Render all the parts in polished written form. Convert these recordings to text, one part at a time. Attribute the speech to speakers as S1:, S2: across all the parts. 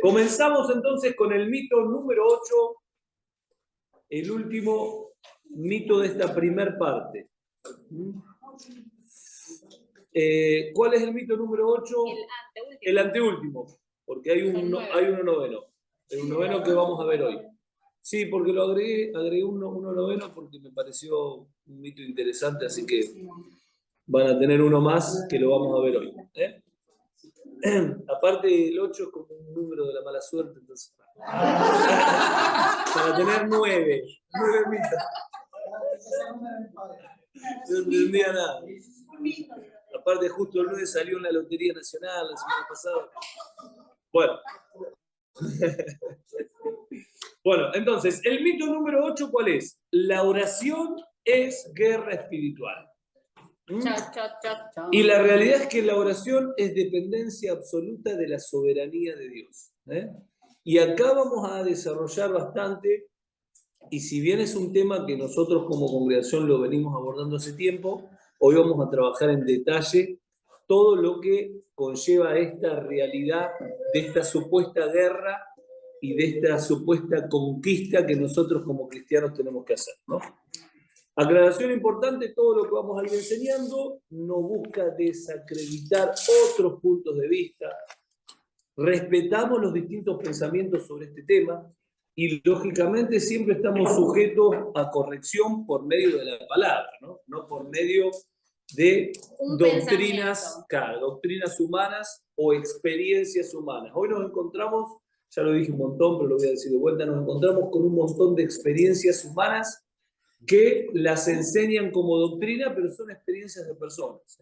S1: Comenzamos entonces con el mito número 8, el último mito de esta primer parte. ¿Cuál es el mito número 8? El anteúltimo, porque hay uno noveno. Hay un noveno que vamos a ver hoy. Sí, porque lo agregué uno noveno porque me pareció un mito interesante, así que van a tener uno más que lo vamos a ver hoy. Aparte, el 8 es como un número de la mala suerte, entonces. Para tener 9 mitos. No entendía nada. Aparte, justo el 9 salió en la Lotería Nacional la semana pasada. Bueno. Bueno, entonces, el mito número 8, ¿cuál es? La oración es guerra espiritual. Y la realidad es que la oración es dependencia absoluta de la soberanía de Dios. Y acá vamos a desarrollar bastante, y si bien es un tema que nosotros como congregación lo venimos abordando hace tiempo, hoy vamos a trabajar en detalle todo lo que conlleva esta realidad de esta supuesta guerra y de esta supuesta conquista que nosotros como cristianos tenemos que hacer, ¿no? Aclaración importante, todo lo que vamos a ir enseñando no busca desacreditar otros puntos de vista. Respetamos los distintos pensamientos sobre este tema y lógicamente siempre estamos sujetos a corrección por medio de la palabra, no por medio de doctrinas humanas o experiencias humanas. Hoy nos encontramos, ya lo dije un montón, pero lo voy a decir de vuelta, nos encontramos con un montón de experiencias humanas que las enseñan como doctrina, pero son experiencias de personas.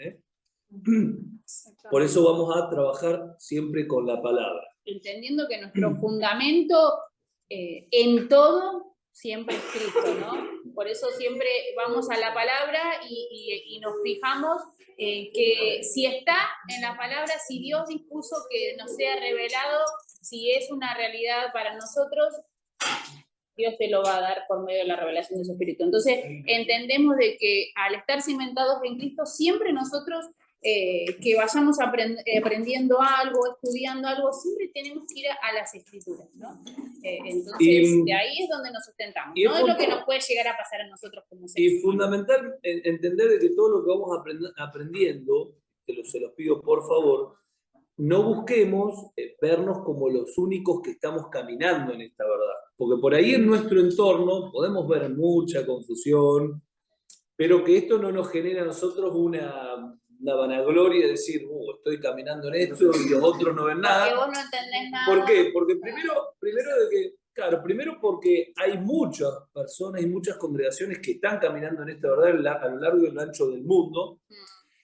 S1: Por eso vamos a trabajar siempre con la palabra.
S2: Entendiendo que nuestro fundamento en todo siempre es Cristo, ¿no? Por eso siempre vamos a la palabra y nos fijamos que si está en la palabra, si Dios dispuso que nos sea revelado, si es una realidad para nosotros, Dios te lo va a dar por medio de la revelación de su Espíritu. Entonces, entendemos de que al estar cimentados en Cristo, siempre nosotros que vayamos aprendiendo algo, estudiando algo, siempre tenemos que ir a las Escrituras, ¿no? Entonces, de ahí es donde nos sustentamos, no es lo que nos puede llegar a pasar a nosotros como seres
S1: humanos. Y fundamental entender de que todo lo que vamos aprendiendo, se los pido por favor, no busquemos vernos como los únicos que estamos caminando en esta verdad. Porque por ahí en nuestro entorno podemos ver mucha confusión, pero que esto no nos genere a nosotros una vanagloria de decir, estoy caminando en esto y los otros no ven nada.
S2: Porque vos no entendés nada.
S1: ¿Por qué? Porque primero porque hay muchas personas y muchas congregaciones que están caminando en esta verdad a lo largo y a lo ancho del mundo.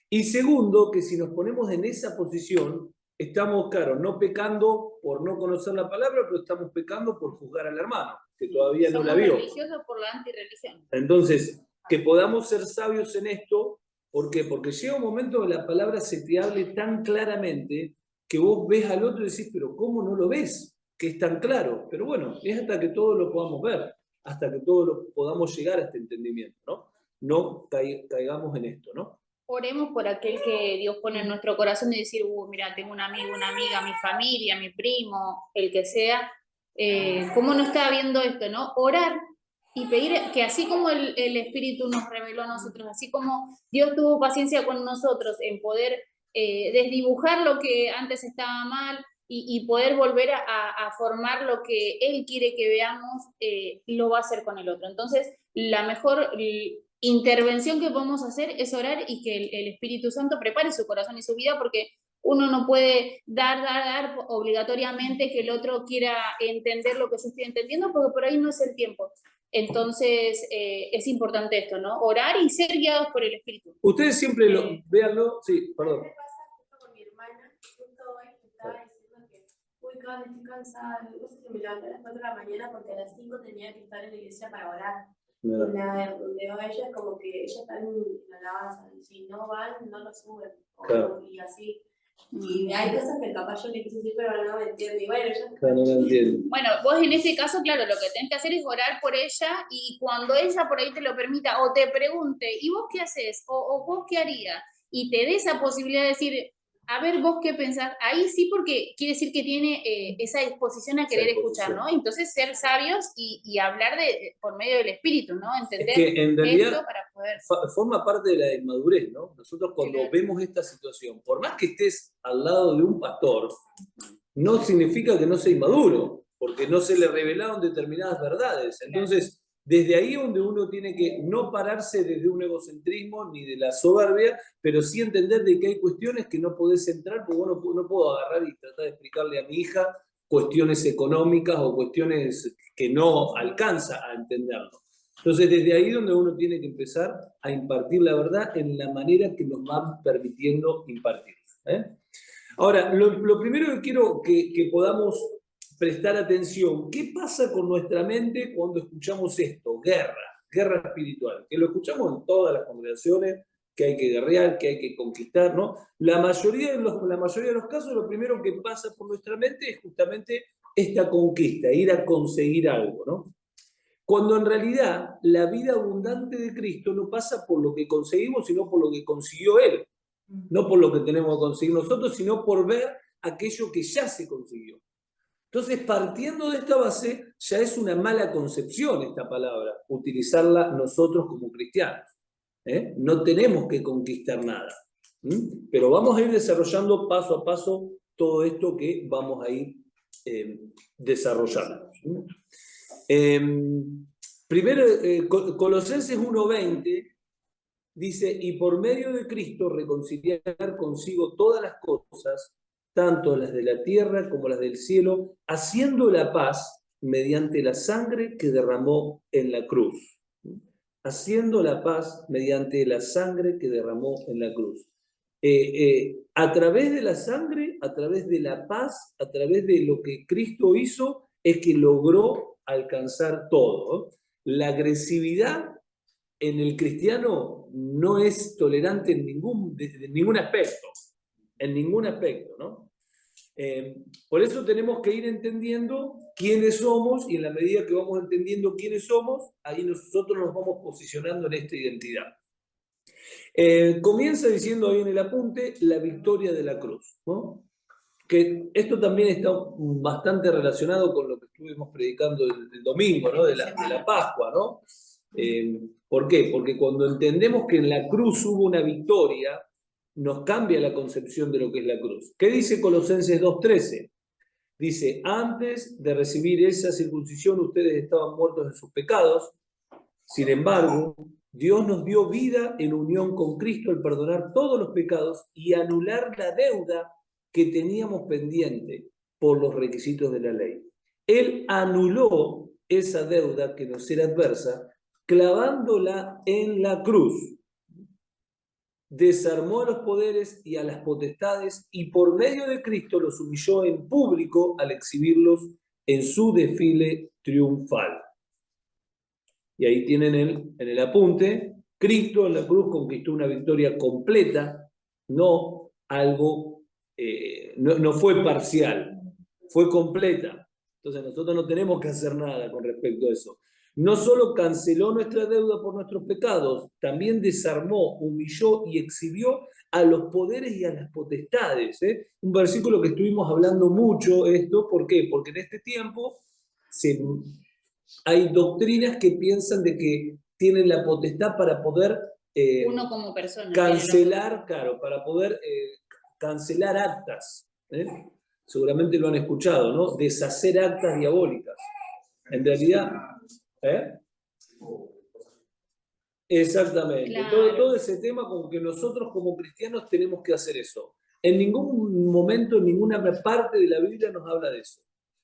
S1: Y segundo, que si nos ponemos en esa posición, estamos, claro, no pecando por no conocer la palabra, pero estamos pecando por juzgar al hermano, que todavía no la vio.
S2: Somos religiosos por la antirreligión.
S1: Entonces, que podamos ser sabios en esto, ¿por qué? Porque llega un momento que la palabra se te hable tan claramente que vos ves al otro y decís, pero ¿cómo no lo ves? Que es tan claro. Pero bueno, es hasta que todos lo podamos ver, hasta que todos podamos llegar a este entendimiento, ¿no? No caigamos en esto, ¿no?
S2: Oremos por aquel que Dios pone en nuestro corazón y decir, mira, tengo un amigo, una amiga, mi familia, mi primo, el que sea, ¿cómo no está viendo esto, no? Orar y pedir que así como el Espíritu nos reveló a nosotros, así como Dios tuvo paciencia con nosotros en poder desdibujar lo que antes estaba mal y poder volver a formar lo que Él quiere que veamos, lo va a hacer con el otro. Entonces, la mejor intervención que podemos hacer es orar y que el Espíritu Santo prepare su corazón y su vida, porque uno no puede dar obligatoriamente que el otro quiera entender lo que yo estoy entendiendo, porque por ahí no es el tiempo. Entonces, es importante esto, ¿no? Orar y ser guiados por el Espíritu.
S1: Ustedes siempre véanlo, sí, perdón.
S3: Me pasa justo con mi hermana, justo hoy estaba diciendo que, estoy cansada, no sé si me levanté a las 4 de la mañana porque a las 5 tenía que estar en la iglesia para orar. Con la donde va ella, como que ella está en la alabanza, y si no van, no lo suben,
S1: claro.
S3: Y así. Y hay cosas que capaz yo le quise decir, pero no me entiende. Y bueno,
S1: claro, no entiendo.
S2: Bueno, vos en ese caso, claro, lo que tenés que hacer es orar por ella y cuando ella por ahí te lo permita o te pregunte, ¿y vos qué haces? O vos qué harías? Y te dé esa posibilidad de decir, a ver vos qué pensás. Ahí sí, porque quiere decir que tiene esa disposición a querer escuchar, ¿no? Entonces ser sabios y hablar por medio del espíritu, ¿no? Entender
S1: es que en realidad
S2: esto para poder...
S1: forma parte de la inmadurez, ¿no? Nosotros cuando vemos esta situación, por más que estés al lado de un pastor, no significa que no sea inmaduro, porque no se le revelaron determinadas verdades. Entonces, desde ahí donde uno tiene que no pararse desde un egocentrismo ni de la soberbia, pero sí entender de que hay cuestiones que no podés entrar, porque bueno, no puedo agarrar y tratar de explicarle a mi hija cuestiones económicas o cuestiones que no alcanza a entenderlo. Entonces, desde ahí donde uno tiene que empezar a impartir la verdad en la manera que nos va permitiendo impartirla. Ahora, lo primero que quiero que podamos prestar atención, ¿qué pasa con nuestra mente cuando escuchamos esto? Guerra espiritual, que lo escuchamos en todas las congregaciones, que hay que guerrear, que hay que conquistar, ¿no? La mayoría de los casos, lo primero que pasa por nuestra mente es justamente esta conquista, ir a conseguir algo, ¿no? Cuando en realidad la vida abundante de Cristo no pasa por lo que conseguimos, sino por lo que consiguió Él. No por lo que tenemos que conseguir nosotros, sino por ver aquello que ya se consiguió. Entonces, partiendo de esta base, ya es una mala concepción esta palabra, utilizarla nosotros como cristianos. No tenemos que conquistar nada. Pero vamos a ir desarrollando paso a paso todo esto que vamos a ir desarrollando. Primero, Colosenses 1:20 dice, y por medio de Cristo reconciliar consigo todas las cosas, tanto las de la tierra como las del cielo, haciendo la paz mediante la sangre que derramó en la cruz. Haciendo la paz mediante la sangre que derramó en la cruz. A través de la sangre, a través de la paz, a través de lo que Cristo hizo, es que logró alcanzar todo. La agresividad en el cristiano no es tolerante en ningún aspecto, ¿no? Por eso tenemos que ir entendiendo quiénes somos y en la medida que vamos entendiendo quiénes somos, ahí nosotros nos vamos posicionando en esta identidad. Comienza diciendo ahí en el apunte la victoria de la cruz, ¿no? Que esto también está bastante relacionado con lo que estuvimos predicando el domingo, ¿no? de la Pascua, ¿no? ¿Por qué? Porque cuando entendemos que en la cruz hubo una victoria, nos cambia la concepción de lo que es la cruz. ¿Qué dice Colosenses 2:13? Dice, antes de recibir esa circuncisión ustedes estaban muertos en sus pecados, sin embargo, Dios nos dio vida en unión con Cristo al perdonar todos los pecados y anular la deuda que teníamos pendiente por los requisitos de la ley. Él anuló esa deuda que nos era adversa, clavándola en la cruz. Desarmó a los poderes y a las potestades y por medio de Cristo los humilló en público al exhibirlos en su desfile triunfal. Y ahí tienen en el apunte, Cristo en la cruz conquistó una victoria completa, no algo, no fue parcial, fue completa. Entonces nosotros no tenemos que hacer nada con respecto a eso. No solo canceló nuestra deuda por nuestros pecados, también desarmó, humilló y exhibió a los poderes y a las potestades. Un versículo que estuvimos hablando mucho esto, ¿por qué? Porque en este tiempo hay doctrinas que piensan de que tienen la potestad para poder
S2: uno como persona
S1: cancelar, claro, para poder cancelar actas. Seguramente lo han escuchado, ¿no? Deshacer actas diabólicas. En realidad, exactamente.
S2: Claro.
S1: Todo ese tema como que nosotros como cristianos tenemos que hacer eso. En ningún momento, en ninguna parte de la Biblia nos habla de eso.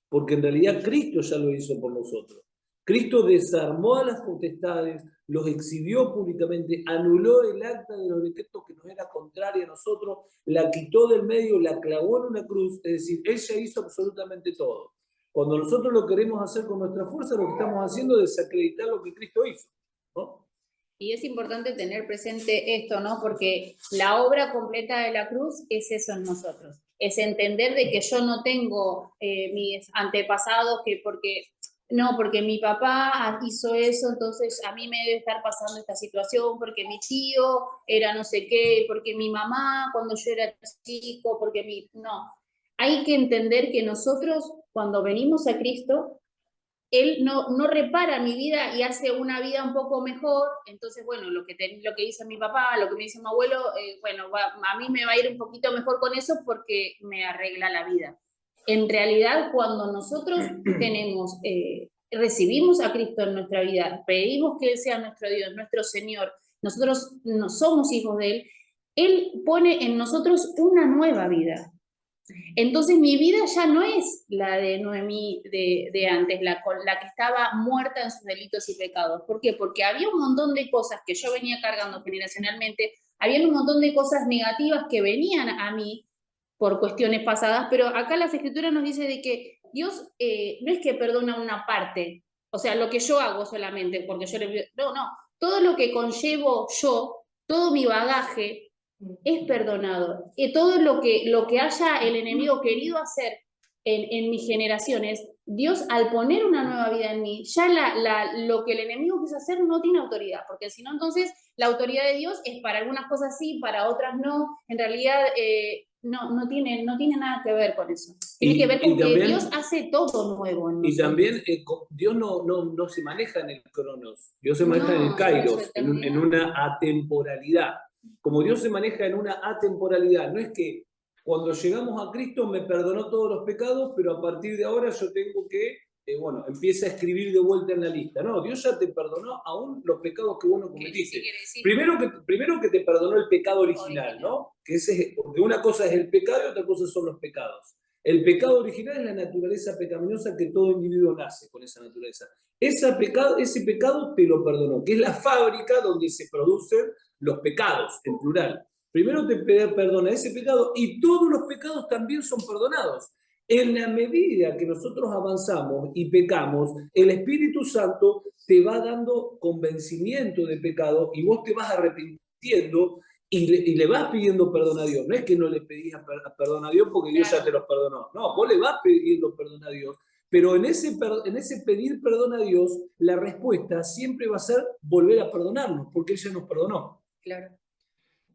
S1: Porque en realidad Cristo ya lo hizo por nosotros. Cristo desarmó a las potestades, los exhibió públicamente, anuló el acta de los decretos que nos era contraria a nosotros, la quitó del medio, la clavó en una cruz, es decir, ella hizo absolutamente todo. Cuando nosotros lo queremos hacer con nuestra fuerza, lo que estamos haciendo es desacreditar lo que Cristo hizo, ¿no?
S2: Y es importante tener presente esto, ¿no? Porque la obra completa de la cruz es eso en nosotros. Es entender de que yo no tengo mis antepasados, que porque no, porque mi papá hizo eso, entonces a mí me debe estar pasando esta situación, porque mi tío era no sé qué, porque mi mamá cuando yo era chico, porque mi... No, hay que entender que nosotros cuando venimos a Cristo, Él no repara mi vida y hace una vida un poco mejor, entonces, bueno, lo que dice mi papá, lo que me dice mi abuelo, bueno, a mí me va a ir un poquito mejor con eso porque me arregla la vida. En realidad, cuando nosotros tenemos, recibimos a Cristo en nuestra vida, pedimos que Él sea nuestro Dios, nuestro Señor, nosotros no somos hijos de Él pone en nosotros una nueva vida. Entonces mi vida ya no es la de Noemí de antes, la que estaba muerta en sus delitos y pecados. ¿Por qué? Porque había un montón de cosas que yo venía cargando generacionalmente, había un montón de cosas negativas que venían a mí por cuestiones pasadas, pero acá las escrituras nos dice de que Dios no es que perdona una parte, o sea, lo que yo hago solamente, porque yo le... No, no, todo lo que conllevo yo, todo mi bagaje, es perdonado. Y todo lo que haya el enemigo querido hacer en mis generaciones, Dios al poner una nueva vida en mí, ya lo que el enemigo quiso hacer no tiene autoridad, porque si no, entonces la autoridad de Dios es para algunas cosas sí, para otras no. En realidad no tiene nada que ver con eso. Tiene que ver con que Dios hace todo nuevo en nosotros.
S1: Y también Dios no se maneja en el cronos, Dios se maneja en el kairos, en una atemporalidad. Como Dios se maneja en una atemporalidad, no es que cuando llegamos a Cristo me perdonó todos los pecados, pero a partir de ahora yo tengo que, empieza a escribir de vuelta en la lista. No, Dios ya te perdonó aún los pecados que vos no cometiste. Primero que te perdonó el pecado original, ¿no? Porque una cosa es el pecado y otra cosa son los pecados. El pecado original es la naturaleza pecaminosa que todo individuo nace con esa naturaleza. Ese pecado te lo perdonó, que es la fábrica donde se producen los pecados, en plural. Primero te perdona ese pecado y todos los pecados también son perdonados. En la medida que nosotros avanzamos y pecamos, el Espíritu Santo te va dando convencimiento de pecado y vos te vas arrepintiendo y le vas pidiendo perdón a Dios. No es que no le pedís perdón a Dios porque Dios ya te los perdonó. No, vos le vas pidiendo perdón a Dios. Pero en ese pedir perdón a Dios, la respuesta siempre va a ser volver a perdonarnos, porque Él ya nos perdonó.
S2: Claro.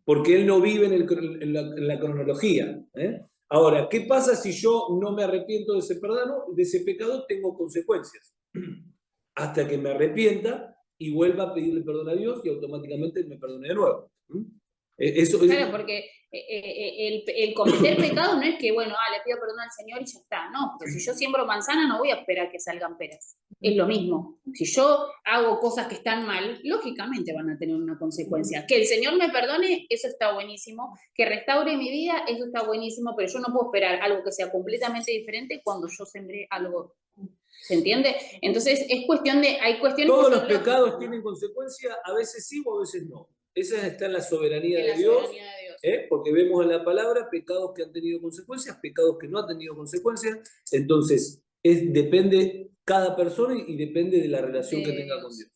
S1: Porque Él no vive en la cronología. Ahora, ¿qué pasa si yo no me arrepiento de ese pecado? Tengo consecuencias. Hasta que me arrepienta y vuelva a pedirle perdón a Dios y automáticamente me perdone de nuevo.
S2: Claro, porque el cometer pecado no es que, bueno, le pido perdón al Señor y ya está. No, porque si yo siembro manzana no voy a esperar que salgan peras. Es lo mismo. Si yo hago cosas que están mal, lógicamente van a tener una consecuencia. Que el Señor me perdone, eso está buenísimo. Que restaure mi vida, eso está buenísimo, pero yo no puedo esperar algo que sea completamente diferente cuando yo sembré algo. ¿Se entiende? Entonces es cuestión de... Hay cuestiones
S1: todos los pecados tienen consecuencia, a veces sí o a veces no. Esa está en la soberanía de Dios, porque vemos en la palabra pecados que han tenido consecuencias, pecados que no han tenido consecuencias. Entonces, depende cada persona y depende de la relación que tenga con Dios.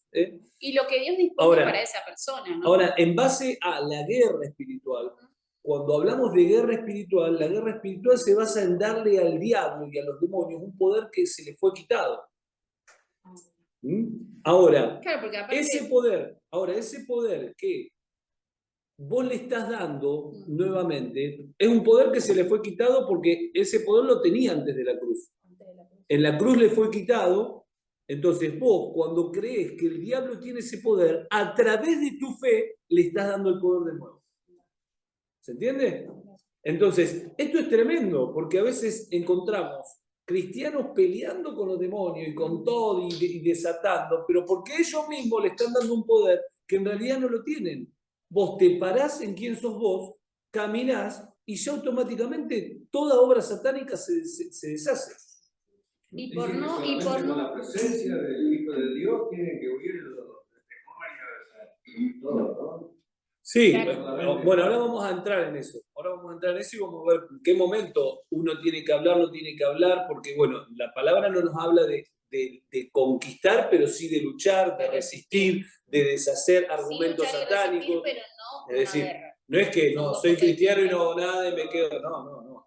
S2: Y lo que Dios dispone para esa persona, ¿no?
S1: Ahora, en base a la guerra espiritual, cuando hablamos de guerra espiritual, la guerra espiritual se basa en darle al diablo y a los demonios un poder que se les fue quitado. Ahora,
S2: claro,
S1: ese poder que vos le estás dando nuevamente, es un poder que se le fue quitado porque ese poder lo tenía antes de la cruz. En la cruz le fue quitado, entonces vos cuando crees que el diablo tiene ese poder, a través de tu fe le estás dando el poder de nuevo. ¿Se entiende? Entonces, esto es tremendo porque a veces encontramos cristianos peleando con los demonios y con todo y desatando, pero porque ellos mismos le están dando un poder que en realidad no lo tienen. Vos te parás en quién sos vos, caminás y ya automáticamente toda obra satánica se deshace.
S2: Y por la
S4: presencia del Hijo de Dios tiene que huir los demonios, todo, ¿no?
S1: Sí, bueno, ahora vamos a entrar en eso. Y vamos a ver en qué momento uno tiene que hablar, no tiene que hablar, porque bueno, la palabra no nos habla de conquistar, pero sí de luchar, de resistir, de deshacer argumentos satánicos.
S2: Pero no,
S1: es decir, no es que no soy cristiano y no hago nada y me quedo. No.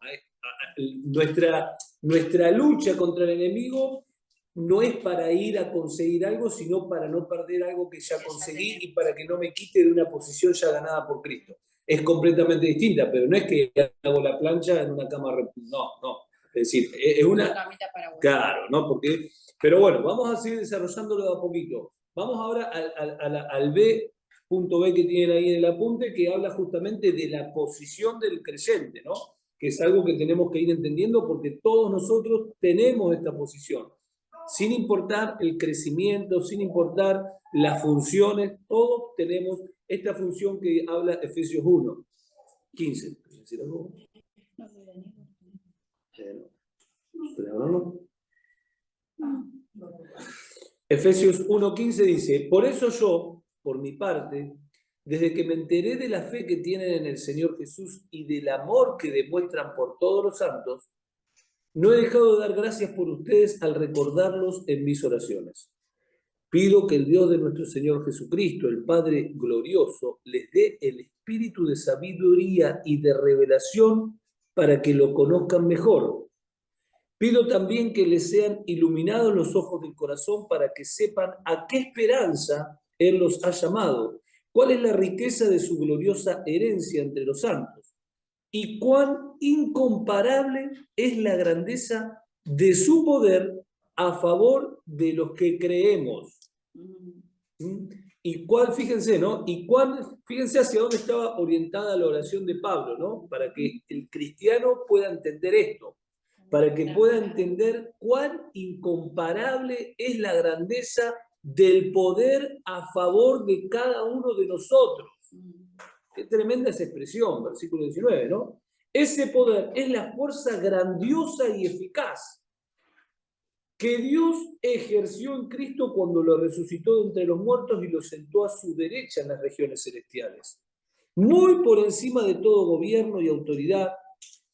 S1: Nuestra lucha contra el enemigo no es para ir a conseguir algo, sino para no perder algo que ya conseguí y para que no me quite de una posición ya ganada por Cristo. Es completamente distinta, pero no es que hago la plancha en una cama. No. Es decir, es una... Claro, ¿no? Porque... Pero bueno, vamos a seguir desarrollándolo de a poquito. Vamos ahora al punto B que tienen ahí en el apunte, que habla justamente de la posición del creyente, ¿no? Que es algo que tenemos que ir entendiendo porque todos nosotros tenemos esta posición. Sin importar el crecimiento, sin importar las funciones, todos tenemos esta función que habla Efesios 1, 15. ¿Quieres decir algo? Efesios 1:15 dice: por eso yo, por mi parte, desde que me enteré de la fe que tienen en el Señor Jesús y del amor que demuestran por todos los santos, no he dejado de dar gracias por ustedes al recordarlos en mis oraciones. Pido que el Dios de nuestro Señor Jesucristo, el Padre glorioso, les dé el espíritu de sabiduría y de revelación para que lo conozcan mejor. Pido también que les sean iluminados los ojos del corazón para que sepan a qué esperanza Él los ha llamado, cuál es la riqueza de su gloriosa herencia entre los santos y cuán incomparable es la grandeza de su poder a favor de los que creemos. Y cuál, fíjense, ¿no? Fíjense hacia dónde estaba orientada la oración de Pablo, ¿no? Para que el cristiano pueda entender esto, para que pueda entender cuán incomparable es la grandeza del poder a favor de cada uno de nosotros. Qué tremenda esa expresión, versículo 19, ¿no? Ese poder es la fuerza grandiosa y eficaz que Dios ejerció en Cristo cuando lo resucitó de entre los muertos y lo sentó a su derecha en las regiones celestiales. Muy por encima de todo gobierno y autoridad,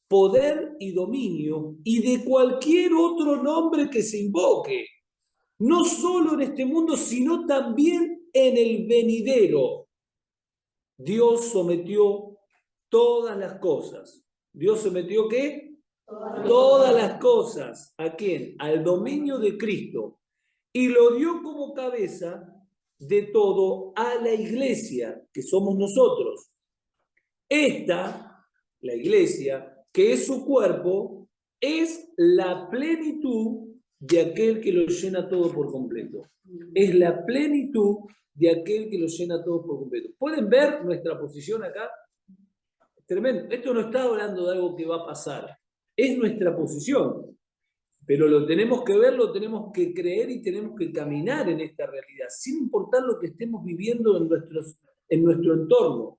S1: poder y dominio, y de cualquier otro nombre que se invoque, no solo en este mundo, sino también en el venidero. Dios sometió todas las cosas. ¿Dios sometió qué? Todas las cosas. ¿A quién? Al dominio de Cristo. Y lo dio como cabeza de todo a la iglesia, que somos nosotros. Esta, la iglesia, que es su cuerpo, es la plenitud de aquel que lo llena todo por completo. Es la plenitud de aquel que lo llena todo por completo. ¿Pueden ver nuestra posición acá? Tremendo. Esto no está hablando de algo que va a pasar. Es nuestra posición. Pero lo tenemos que ver, lo tenemos que creer y tenemos que caminar en esta realidad, sin importar lo que estemos viviendo en nuestro entorno.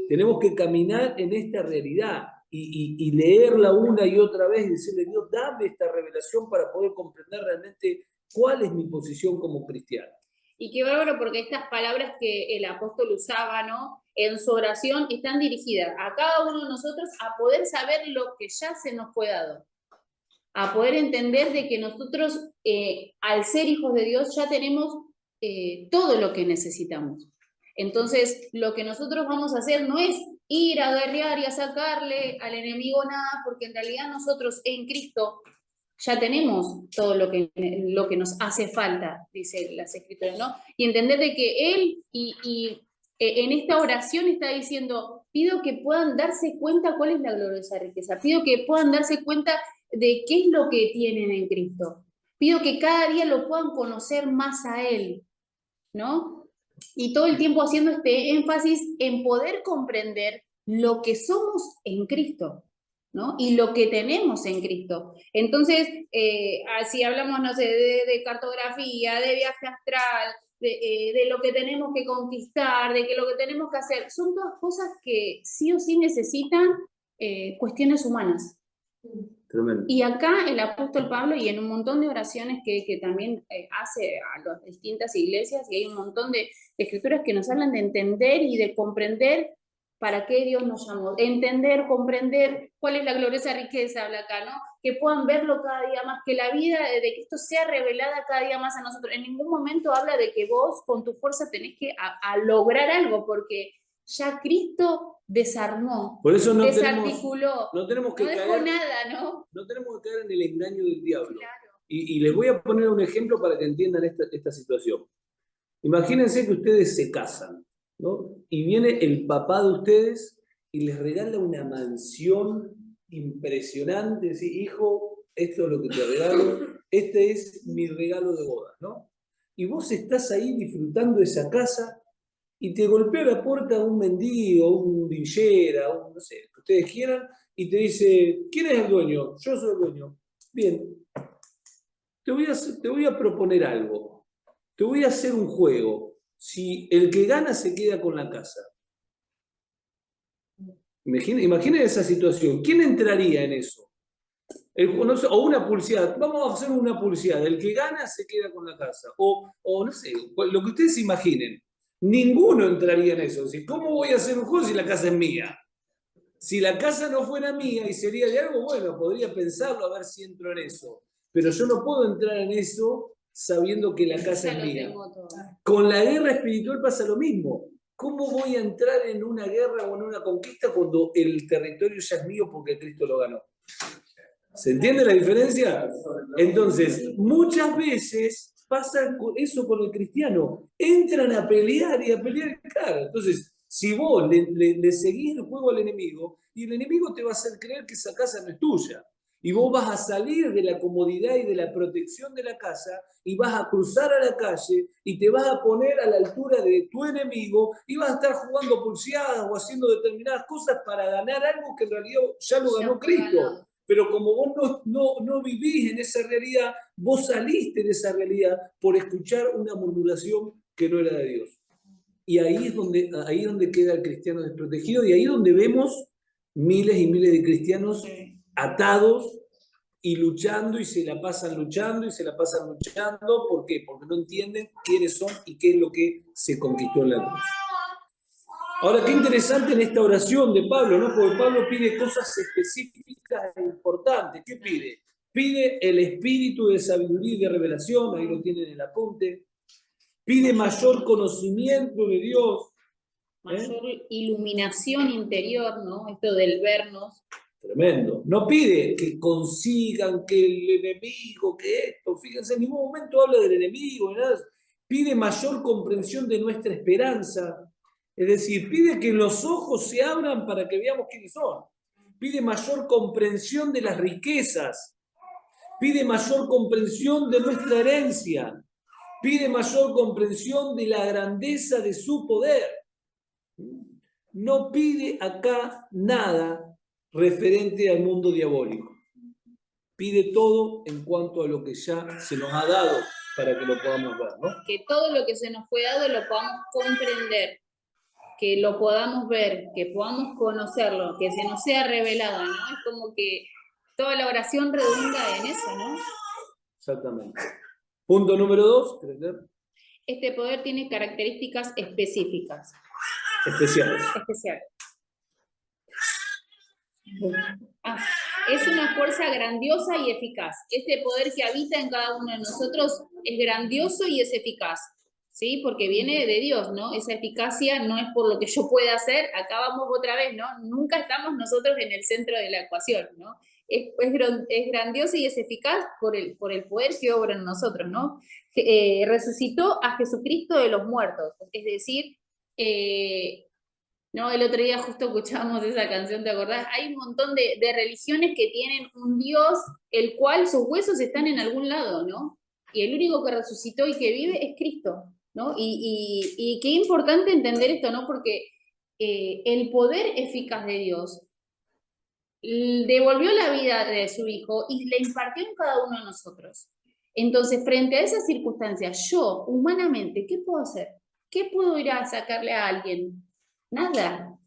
S1: Tenemos que caminar en esta realidad y leerla una y otra vez y decirle: Dios, dame esta revelación para poder comprender realmente cuál es mi posición como cristiano.
S2: Y qué bárbaro, porque estas palabras que el apóstol usaba, ¿no?, en su oración están dirigidas a cada uno de nosotros a poder saber lo que ya se nos fue dado, a poder entender de que nosotros, al ser hijos de Dios, ya tenemos todo lo que necesitamos. Entonces, lo que nosotros vamos a hacer no es ir a guerrear y a sacarle al enemigo nada, porque en realidad nosotros en Cristo ya tenemos todo lo que nos hace falta, dice las Escrituras, ¿no? Y entender de que Él, en esta oración está diciendo: pido que puedan darse cuenta cuál es la gloriosa riqueza, pido que puedan darse cuenta de qué es lo que tienen en Cristo, pido que cada día lo puedan conocer más a Él, ¿no? Y todo el tiempo haciendo este énfasis en poder comprender lo que somos en Cristo, ¿no? Y lo que tenemos en Cristo. Entonces, si hablamos, no sé, de cartografía, de viaje astral, de lo que tenemos que conquistar, de que lo que tenemos que hacer, son todas cosas que sí o sí necesitan cuestiones humanas.
S1: Tremendo.
S2: Y acá el apóstol Pablo, y en un montón de oraciones que también hace a las distintas iglesias, y hay un montón de escrituras que nos hablan de entender y de comprender para qué Dios nos llamó. Entender, comprender cuál es la gloriosa riqueza, habla acá, ¿no? Que puedan verlo cada día más, que la vida de Cristo sea revelada cada día más a nosotros. En ningún momento habla de que vos con tu fuerza tenés que a lograr algo, porque ya Cristo desarmó,
S1: por eso
S2: desarticuló,
S1: no tenemos que
S2: no dejó
S1: caer,
S2: nada, ¿no?
S1: No tenemos que caer en el engaño del diablo.
S2: Claro.
S1: Y les voy a poner un ejemplo para que entiendan esta situación. Imagínense que ustedes se casan, ¿no? Y viene el papá de ustedes y les regala una mansión impresionante. Dice, hijo, esto es lo que te regalo, este es mi regalo de boda, ¿no? Y vos estás ahí disfrutando de esa casa y te golpea la puerta un mendigo, un villera, no sé, que ustedes quieran, y te dice, ¿quién es el dueño? Yo soy el dueño. Bien, te voy a proponer algo. Te voy a hacer un juego. Si el que gana se queda con la casa. Imaginen esa situación. ¿Quién entraría en eso? No sé, o una publicidad. Vamos a hacer una publicidad. El que gana se queda con la casa. O no sé, lo que ustedes imaginen. Ninguno entraría en eso. ¿Cómo voy a hacer un juego si la casa es mía? Si la casa no fuera mía y sería de algo, bueno, podría pensarlo a ver si entro en eso. Pero yo no puedo entrar en eso sabiendo que la casa es mía. Con la guerra espiritual pasa lo mismo. ¿Cómo voy a entrar en una guerra o en una conquista cuando el territorio ya es mío porque Cristo lo ganó? ¿Se entiende la diferencia? Entonces, muchas veces pasa eso con el cristiano. Entran a pelear y a pelear claro. Entonces, si vos le seguís el juego al enemigo, y el enemigo te va a hacer creer que esa casa no es tuya. Y vos vas a salir de la comodidad y de la protección de la casa y vas a cruzar a la calle y te vas a poner a la altura de tu enemigo y vas a estar jugando pulseadas o haciendo determinadas cosas para ganar algo que en realidad ya lo ganó Cristo. Pero como vos no vivís en esa realidad, vos saliste de esa realidad por escuchar una murmuración que no era de Dios. Y ahí es donde queda el cristiano desprotegido y ahí es donde vemos miles y miles de cristianos atados y luchando y se la pasan luchando y se la pasan luchando. ¿Por qué? Porque no entienden quiénes son y qué es lo que se conquistó en la cruz. Ahora, qué interesante en esta oración de Pablo, ¿no? Porque Pablo pide cosas específicas e importantes. ¿Qué pide? Pide el espíritu de sabiduría y de revelación, ahí lo tienen en el apunte. Pide mayor conocimiento de Dios.
S2: Mayor iluminación interior, ¿no? Esto del vernos.
S1: Tremendo. No pide que consigan que el enemigo, que esto, fíjense, en ningún momento habla del enemigo, nada. Pide mayor comprensión de nuestra esperanza. Es decir, pide que los ojos se abran para que veamos quiénes son. Pide mayor comprensión de las riquezas. Pide mayor comprensión de nuestra herencia. Pide mayor comprensión de la grandeza de su poder. No pide acá nada referente al mundo diabólico. Pide todo en cuanto a lo que ya se nos ha dado para que lo podamos ver, ¿no?
S2: Que todo lo que se nos fue dado lo podamos comprender, que lo podamos ver, que podamos conocerlo, que se nos sea revelado, ¿no? Es como que toda la oración redunda en eso, ¿no?
S1: Exactamente. Punto número 2, ¿querés leer?
S2: Este poder tiene características específicas.
S1: Especiales.
S2: Es una fuerza grandiosa y eficaz. Este poder que habita en cada uno de nosotros es grandioso y es eficaz, ¿sí? Porque viene de Dios, ¿no? Esa eficacia no es por lo que yo pueda hacer, acá vamos otra vez, ¿no? Nunca estamos nosotros en el centro de la ecuación, ¿no? Es grandioso y es eficaz por el poder que obra en nosotros, ¿no? Resucitó a Jesucristo de los muertos, es decir, no, el otro día justo escuchábamos esa canción, ¿te acordás? Hay un montón de religiones que tienen un Dios, el cual sus huesos están en algún lado, ¿no? Y el único que resucitó y que vive es Cristo, ¿no? Y qué importante entender esto, ¿no? Porque el poder eficaz de Dios devolvió la vida de su Hijo y la impartió en cada uno de nosotros. Entonces, frente a esas circunstancias, yo, humanamente, ¿qué puedo hacer? ¿Qué puedo ir a sacarle a alguien? Nada.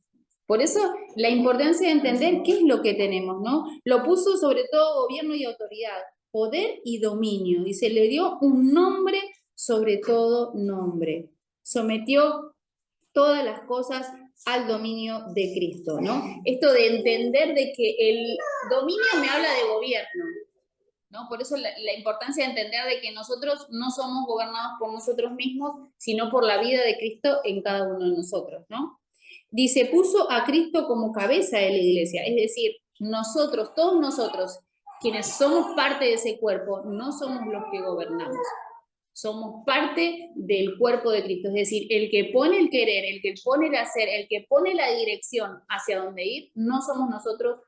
S2: Por eso la importancia de entender qué es lo que tenemos, ¿no? Lo puso sobre todo gobierno y autoridad, poder y dominio, y se le dio un nombre sobre todo nombre. Sometió todas las cosas al dominio de Cristo, ¿no? Esto de entender de que el dominio me habla de gobierno, ¿no? Por eso la importancia de entender de que nosotros no somos gobernados por nosotros mismos, sino por la vida de Cristo en cada uno de nosotros, ¿no? Dice, puso a Cristo como cabeza de la iglesia, es decir, nosotros, todos nosotros, quienes somos parte de ese cuerpo, no somos los que gobernamos. Somos parte del cuerpo de Cristo, es decir, el que pone el querer, el que pone el hacer, el que pone la dirección hacia dónde ir, no somos nosotros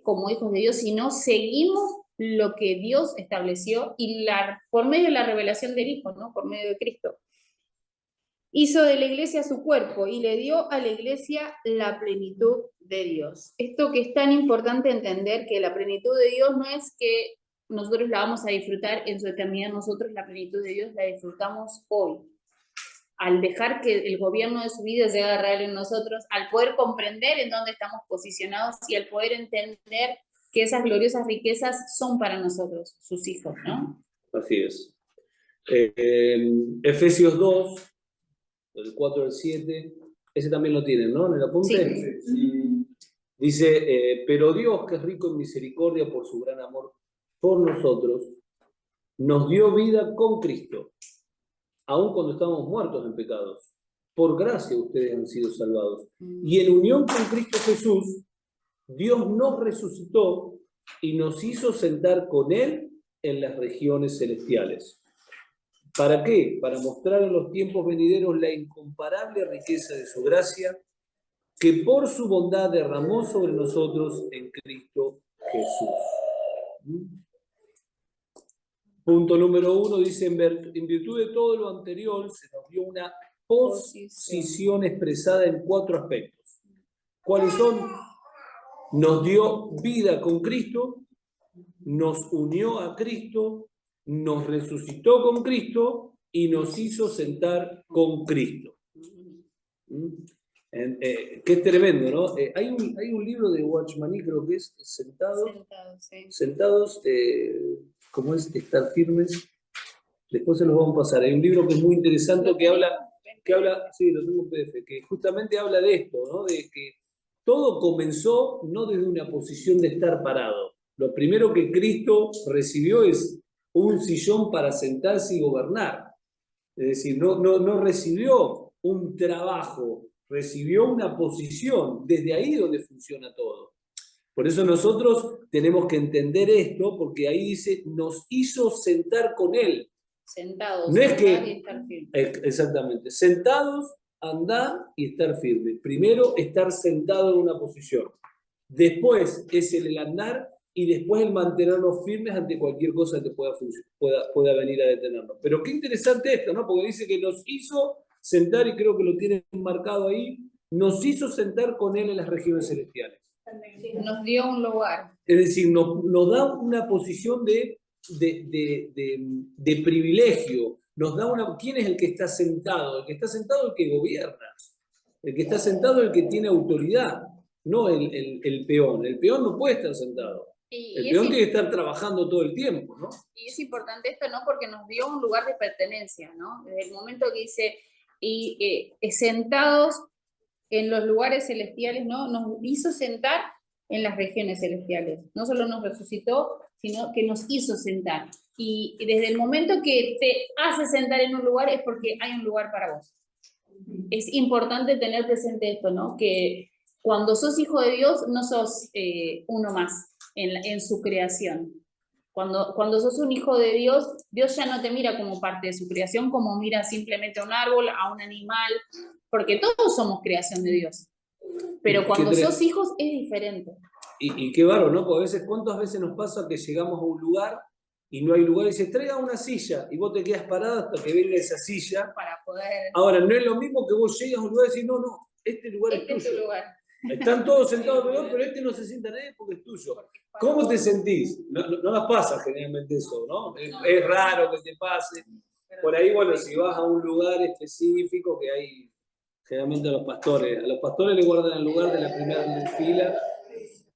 S2: como hijos de Dios, sino seguimos lo que Dios estableció y por medio de la revelación del Hijo, ¿no? Por medio de Cristo. Hizo de la iglesia su cuerpo y le dio a la iglesia la plenitud de Dios. Esto que es tan importante entender, que la plenitud de Dios no es que nosotros la vamos a disfrutar en su eternidad, nosotros la plenitud de Dios la disfrutamos hoy. Al dejar que el gobierno de su vida llegue a real en nosotros, al poder comprender en dónde estamos posicionados y al poder entender que esas gloriosas riquezas son para nosotros, sus hijos, ¿no?
S1: Así es. Efesios 2, del 4 al 7, ese también lo tienen, ¿no? En el apunte.
S4: Sí.
S1: Dice, pero Dios, que es rico en misericordia por su gran amor por nosotros, nos dio vida con Cristo, aun cuando estábamos muertos en pecados. Por gracia ustedes han sido salvados. Y en unión con Cristo Jesús, Dios nos resucitó y nos hizo sentar con Él en las regiones celestiales. ¿Para qué? Para mostrar en los tiempos venideros la incomparable riqueza de su gracia, que por su bondad derramó sobre nosotros en Cristo Jesús. Punto número 1 dice, en virtud de todo lo anterior, se nos dio una posición expresada en 4 aspectos. ¿Cuáles son? Nos dio vida con Cristo, nos unió a Cristo, nos resucitó con Cristo y nos hizo sentar con Cristo. Que es tremendo, ¿no? Hay un libro de Watchmaní, creo que es Sentados, ¿cómo es? Estar firmes. Después se los vamos a pasar. Hay un libro que es muy interesante que habla, sí, lo tengo en PDF, que justamente habla de esto, ¿no? De que todo comenzó no desde una posición de estar parado. Lo primero que Cristo recibió es un sillón para sentarse y gobernar. Es decir, no recibió un trabajo, recibió una posición. Desde ahí donde funciona todo. Por eso nosotros tenemos que entender esto, porque ahí dice, nos hizo sentar con Él.
S2: Sentados,
S1: no es que,
S2: y estar firme.
S1: Exactamente, sentados, andar y estar firme. Primero, estar sentado en una posición. Después es el andar y después el mantenernos firmes ante cualquier cosa que pueda venir a detenernos. Pero qué interesante esto, ¿no? Porque dice que nos hizo sentar, y creo que lo tienen marcado ahí, nos hizo sentar con Él en las regiones celestiales.
S2: Nos dio un lugar.
S1: Es decir, nos da una posición de privilegio. Nos da ¿quién es el que está sentado? El que está sentado es el que gobierna. El que está sentado es el que tiene autoridad, no el peón. El peón no puede estar sentado. El peón tiene que estar trabajando todo el tiempo, ¿no?
S2: Y es importante esto, ¿no? Porque nos dio un lugar de pertenencia, ¿no? Desde el momento que dice, sentados en los lugares celestiales, ¿no? Nos hizo sentar en las regiones celestiales. No solo nos resucitó, sino que nos hizo sentar. Y desde el momento que te hace sentar en un lugar es porque hay un lugar para vos. Es importante tener presente esto, ¿no? Que cuando sos hijo de Dios, no sos uno más en su creación. Cuando sos un hijo de Dios, Dios ya no te mira como parte de su creación, como mira simplemente a un árbol, a un animal, porque todos somos creación de Dios. Pero cuando sos hijos es diferente.
S1: Y qué bárbaro, ¿no? Porque ¿cuántas veces nos pasa que llegamos a un lugar y no hay lugar y dices, traiga una silla, y vos te quedas parado hasta que venga esa silla?
S2: Para poder...
S1: Ahora, no es lo mismo que vos llegas a un lugar y decís, no, este lugar es tuyo.
S2: Es tu lugar.
S1: Están todos sentados alrededor, pero este no se sienta nadie porque es tuyo. ¿Cómo te sentís? No nos pasa generalmente eso, ¿no? Es raro que te pase. Por ahí, bueno, si vas a un lugar específico que hay, generalmente a los pastores les guardan el lugar de la primera fila,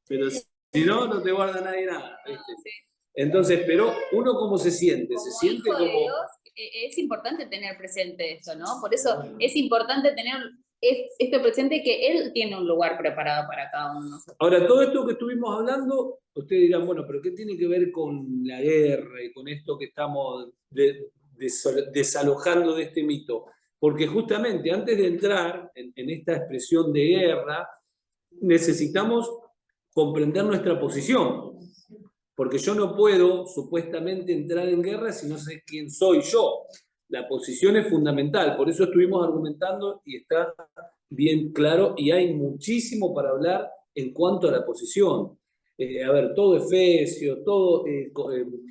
S1: pero si no, no te guarda nadie nada, ¿viste? Entonces, pero uno cómo se siente, se siente
S2: hijo
S1: como...
S2: de Dios, es importante tener presente esto, ¿no? Por eso es importante tener esto presente, que Él tiene un lugar preparado para cada uno de nosotros.
S1: Ahora, todo esto que estuvimos hablando, ustedes dirán, bueno, pero ¿qué tiene que ver con la guerra y con esto que estamos desalojando de este mito? Porque justamente antes de entrar en esta expresión de guerra, necesitamos comprender nuestra posición. Porque yo no puedo supuestamente entrar en guerra si no sé quién soy yo. La posición es fundamental, por eso estuvimos argumentando y está bien claro y hay muchísimo para hablar en cuanto a la posición. A ver, todo Efesios, todo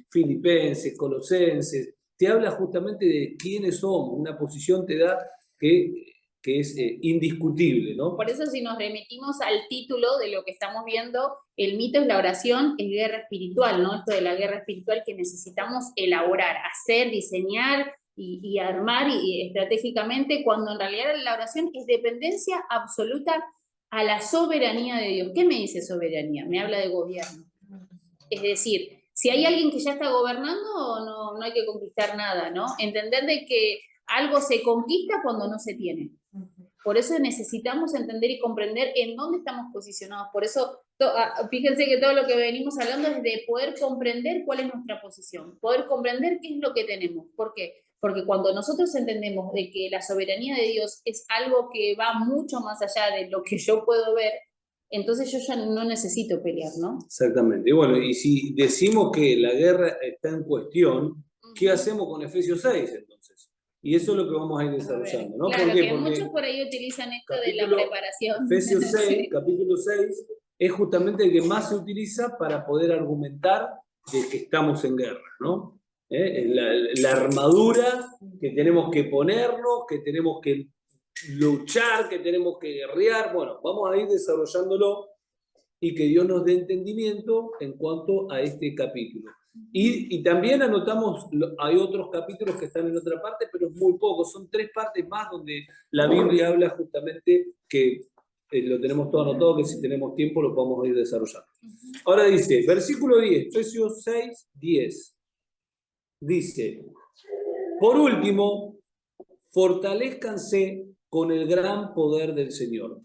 S1: Filipenses, Colosenses, te habla justamente de quiénes somos, una posición te da que es indiscutible, ¿no?
S2: Por eso si nos remitimos al título de lo que estamos viendo, el mito es la oración, es guerra espiritual, ¿no? Esto de la guerra espiritual que necesitamos elaborar, hacer, diseñar y armar y estratégicamente, cuando en realidad la oración es dependencia absoluta a la soberanía de Dios. ¿Qué me dice soberanía? Me habla de gobierno. Es decir, si hay alguien que ya está gobernando, no hay que conquistar nada, ¿no? Entender de que algo se conquista cuando no se tiene. Por eso necesitamos entender y comprender en dónde estamos posicionados. Por eso, fíjense que todo lo que venimos hablando es de poder comprender cuál es nuestra posición, poder comprender qué es lo que tenemos. ¿Por qué? Porque cuando nosotros entendemos de que la soberanía de Dios es algo que va mucho más allá de lo que yo puedo ver, entonces yo ya no necesito pelear, ¿no?
S1: Exactamente. Y bueno, y si decimos que la guerra está en cuestión, ¿qué hacemos con Efesios 6 entonces? Y eso es lo que vamos a ir desarrollando, ¿no?
S2: Claro,
S1: ¿Por qué?
S2: que
S1: Porque
S2: muchos por ahí utilizan esto de la preparación.
S1: Efesios 6,
S2: Sí.
S1: capítulo 6, es justamente el que más se utiliza para poder argumentar de que estamos en guerra, ¿no? La armadura que tenemos que ponernos, que tenemos que luchar, que tenemos que guerrear. Bueno, vamos a ir desarrollándolo y que Dios nos dé entendimiento en cuanto a este capítulo. Y también anotamos, hay otros capítulos que están en otra parte, pero es muy poco, son 3 partes más donde la Biblia habla justamente que lo tenemos todo anotado, que si tenemos tiempo lo podemos ir desarrollando. Ahora dice, versículo 10, Efesios 6, 10. Dice, por último, fortalézcanse con el gran poder del Señor.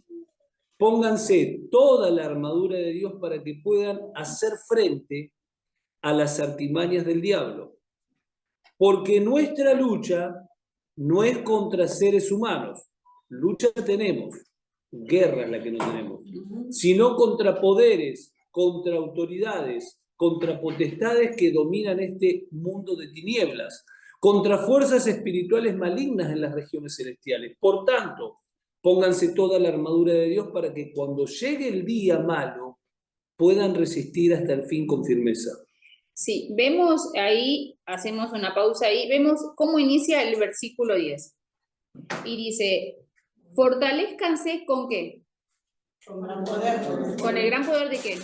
S1: Pónganse toda la armadura de Dios para que puedan hacer frente a las artimañas del diablo. Porque nuestra lucha no es contra seres humanos. Lucha tenemos, guerra es la que no tenemos. Sino contra poderes, contra autoridades, contra potestades que dominan este mundo de tinieblas, contra fuerzas espirituales malignas en las regiones celestiales. Por tanto, pónganse toda la armadura de Dios para que cuando llegue el día malo puedan resistir hasta el fin con firmeza.
S2: Sí, vemos ahí, hacemos una pausa ahí, vemos cómo inicia el versículo 10. Y dice, fortalézcanse ¿con qué?
S3: Con gran poder.
S2: ¿Con el gran poder de qué?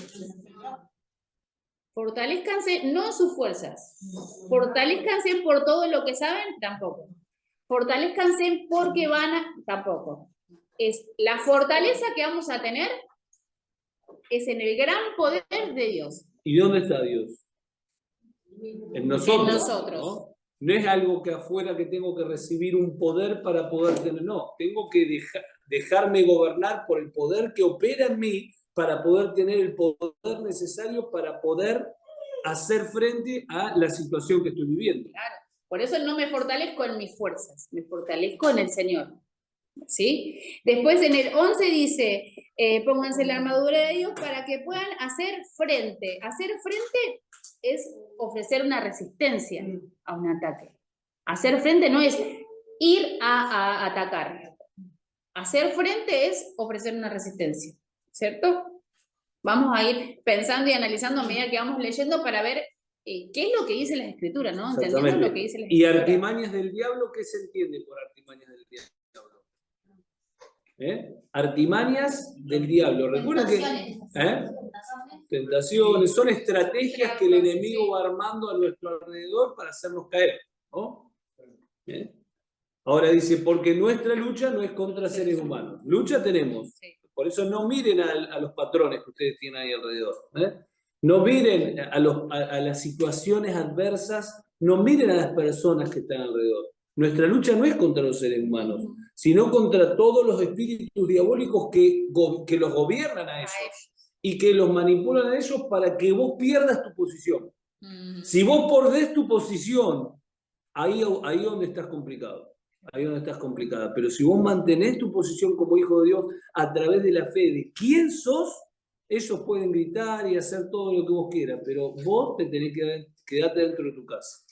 S2: Fortalézcanse no en sus fuerzas. Fortalézcanse por todo lo que saben, tampoco. Fortalézcanse porque van a, tampoco. Es la fortaleza que vamos a tener es en el gran poder de Dios.
S1: ¿Y dónde está Dios? En nosotros.
S2: En nosotros.
S1: No es algo que afuera que tengo que recibir un poder para poder tener, no, tengo que dejarme gobernar por el poder que opera en mí para poder tener el poder necesario para poder hacer frente a la situación que estoy viviendo.
S2: Claro, por eso no me fortalezco en mis fuerzas, me fortalezco en el Señor. ¿Sí? Después en el 11 dice, pónganse la armadura de Dios para que puedan hacer frente. Hacer frente es ofrecer una resistencia a un ataque. Hacer frente no es ir a atacar. Hacer frente es ofrecer una resistencia, ¿cierto? Vamos a ir pensando y analizando a medida que vamos leyendo para ver qué es lo que dice la Escritura, ¿no? Entendiendo lo que dice la
S1: Y
S2: Escritura.
S1: artimañas del diablo, ¿qué se entiende por artimañas del diablo? Artimañas del diablo. Recuerden que tentaciones son estrategias que el enemigo va armando a nuestro alrededor para hacernos caer, ¿no? Ahora dice, porque nuestra lucha no es contra seres humanos. Lucha tenemos. Por eso no miren a los patrones que ustedes tienen ahí alrededor. No miren a las situaciones adversas, no miren a las personas que están alrededor. Nuestra lucha no es contra los seres humanos, sino contra todos los espíritus diabólicos que los gobiernan a ellos y que los manipulan a ellos para que vos pierdas tu posición. Si vos perdés tu posición, ahí donde estás complicado. Ahí donde estás complicada. Pero si vos mantenés tu posición como hijo de Dios a través de la fe de quién sos, ellos pueden gritar y hacer todo lo que vos quieras, pero vos te tenés que quedarte dentro de tu casa.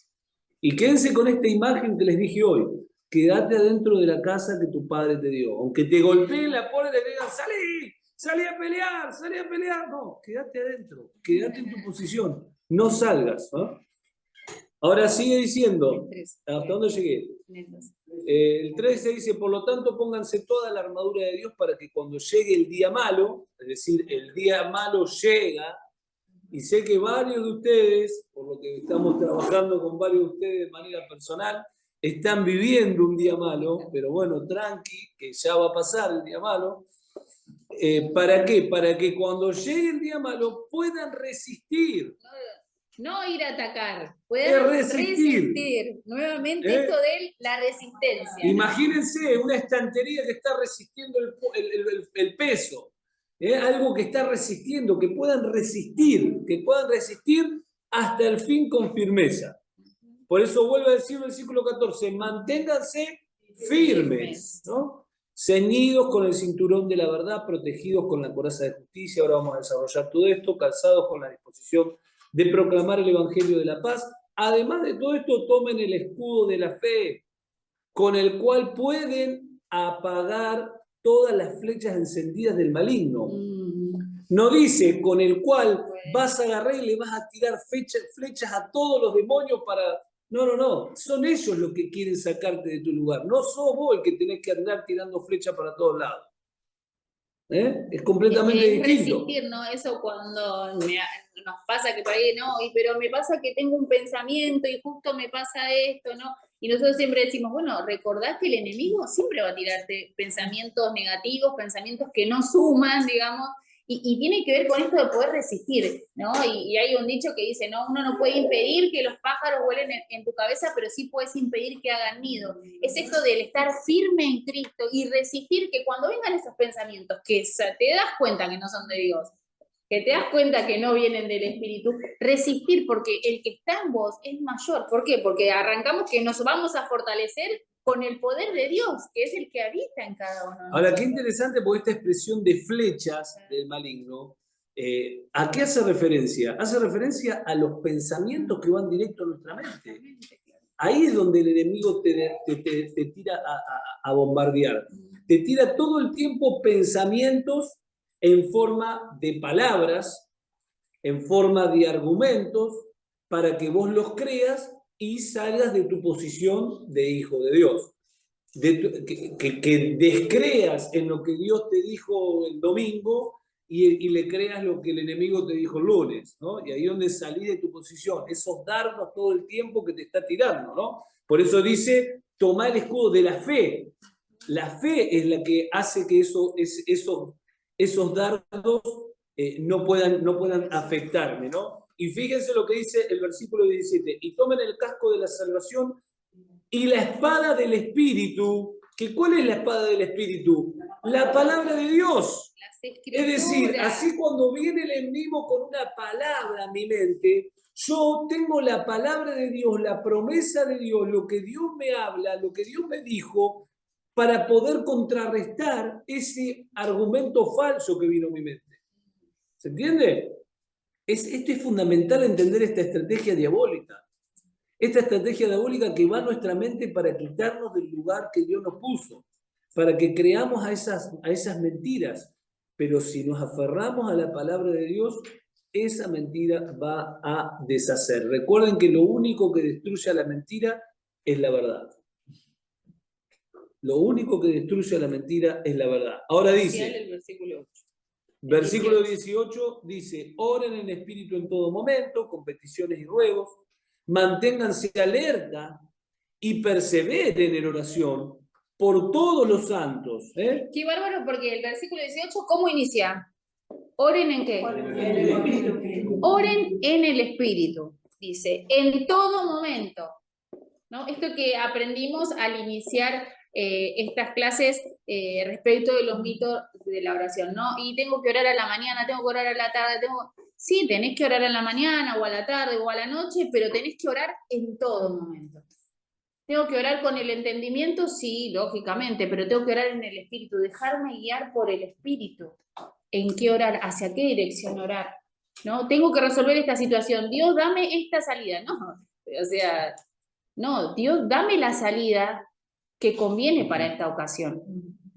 S1: Y quédense con esta imagen que les dije hoy. Quédate adentro de la casa que tu padre te dio. Aunque te golpeen la puerta y te digan, salí a pelear. No, quédate adentro, quédate en tu posición, no salgas. ¿No? Ahora sigue diciendo, ¿hasta dónde llegué? El 13 dice, por lo tanto, pónganse toda la armadura de Dios para que cuando llegue el día malo, es decir, el día malo llega, y sé que varios de ustedes, por lo que estamos trabajando con varios de ustedes de manera personal, están viviendo un día malo, pero bueno, tranqui, que ya va a pasar el día malo. ¿Para qué? Para que cuando llegue el día malo puedan resistir.
S2: No ir a atacar, pueden resistir. Nuevamente esto de la resistencia.
S1: Imagínense una estantería que está resistiendo el peso. Algo que está resistiendo, que puedan resistir hasta el fin con firmeza. Por eso vuelve a decir el versículo 14, manténganse firmes, ¿no? Ceñidos con el cinturón de la verdad, protegidos con la coraza de justicia. Ahora vamos a desarrollar todo esto, calzados con la disposición de proclamar el evangelio de la paz. Además de todo esto, tomen el escudo de la fe, con el cual pueden apagar todas las flechas encendidas del maligno. No dice con el cual vas a agarrar y le vas a tirar flechas a todos los demonios para... No. Son ellos los que quieren sacarte de tu lugar. No sos vos el que tenés que andar tirando flechas para todos lados. Es completamente distinto.
S2: Resistir, ¿no? Eso cuando nos pasa que por ahí, no, pero me pasa que tengo un pensamiento y justo me pasa esto, ¿no? Y nosotros siempre decimos, bueno, recordad que el enemigo siempre va a tirarte pensamientos negativos, pensamientos que no suman, digamos, y tiene que ver con esto de poder resistir, ¿no? Y hay un dicho que dice, no, uno no puede impedir que los pájaros vuelen en tu cabeza, pero sí puedes impedir que hagan nido. Es esto del estar firme en Cristo y resistir que cuando vengan esos pensamientos, que te das cuenta que no son de Dios, que te das cuenta que no vienen del Espíritu, resistir, porque el que está en vos es mayor. ¿Por qué? Porque arrancamos que nos vamos a fortalecer con el poder de Dios, que es el que habita en cada uno.
S1: Ahora, qué interesante, porque esta expresión de flechas del maligno, ¿a qué hace referencia? Hace referencia a los pensamientos que van directo a nuestra mente. Ahí es donde el enemigo te tira a bombardear. Te tira todo el tiempo pensamientos en forma de palabras, en forma de argumentos, para que vos los creas y salgas de tu posición de hijo de Dios. Que descreas en lo que Dios te dijo el domingo y le creas lo que el enemigo te dijo el lunes, ¿no? Y ahí es donde salí de tu posición, esos dardos todo el tiempo que te está tirando, ¿no? Por eso dice, toma el escudo de la fe. La fe es la que hace que esos dardos no puedan afectarme, ¿no? Y fíjense lo que dice el versículo 17, y tomen el casco de la salvación y la espada del Espíritu. ¿Cuál es la espada del Espíritu? La palabra de Dios. Es decir, así cuando viene el enemigo con una palabra a mi mente, yo tengo la palabra de Dios, la promesa de Dios, lo que Dios me habla, lo que Dios me dijo, para poder contrarrestar ese argumento falso que vino a mi mente. ¿Se entiende? Esto es fundamental entender esta estrategia diabólica. Esta estrategia diabólica que va a nuestra mente para quitarnos del lugar que Dios nos puso, para que creamos a esas mentiras. Pero si nos aferramos a la palabra de Dios, esa mentira va a deshacer. Recuerden que lo único que destruye a la mentira es la verdad. Lo único que destruye a la mentira es la verdad. Ahora dice,
S2: el versículo 8.
S1: Versículo 18 dice, oren en espíritu en todo momento, con peticiones y ruegos, manténganse alerta y perseveren en oración por todos los santos.
S2: Qué bárbaro, porque el versículo 18, ¿cómo inicia? ¿Oren en qué? Oren en el Espíritu, dice, en todo momento. ¿No? Esto que aprendimos al iniciar estas clases respecto de los mitos de la oración, ¿no? Y tengo que orar a la mañana, tengo que orar a la tarde, Sí, tenés que orar a la mañana, o a la tarde, o a la noche, pero tenés que orar en todo momento. ¿Tengo que orar con el entendimiento? Sí, lógicamente, pero tengo que orar en el Espíritu, dejarme guiar por el Espíritu. en qué orar, hacia qué dirección orar, ¿no? Tengo que resolver esta situación, Dios, dame esta salida, no, o sea, no, Dios, dame la salida que conviene para esta ocasión.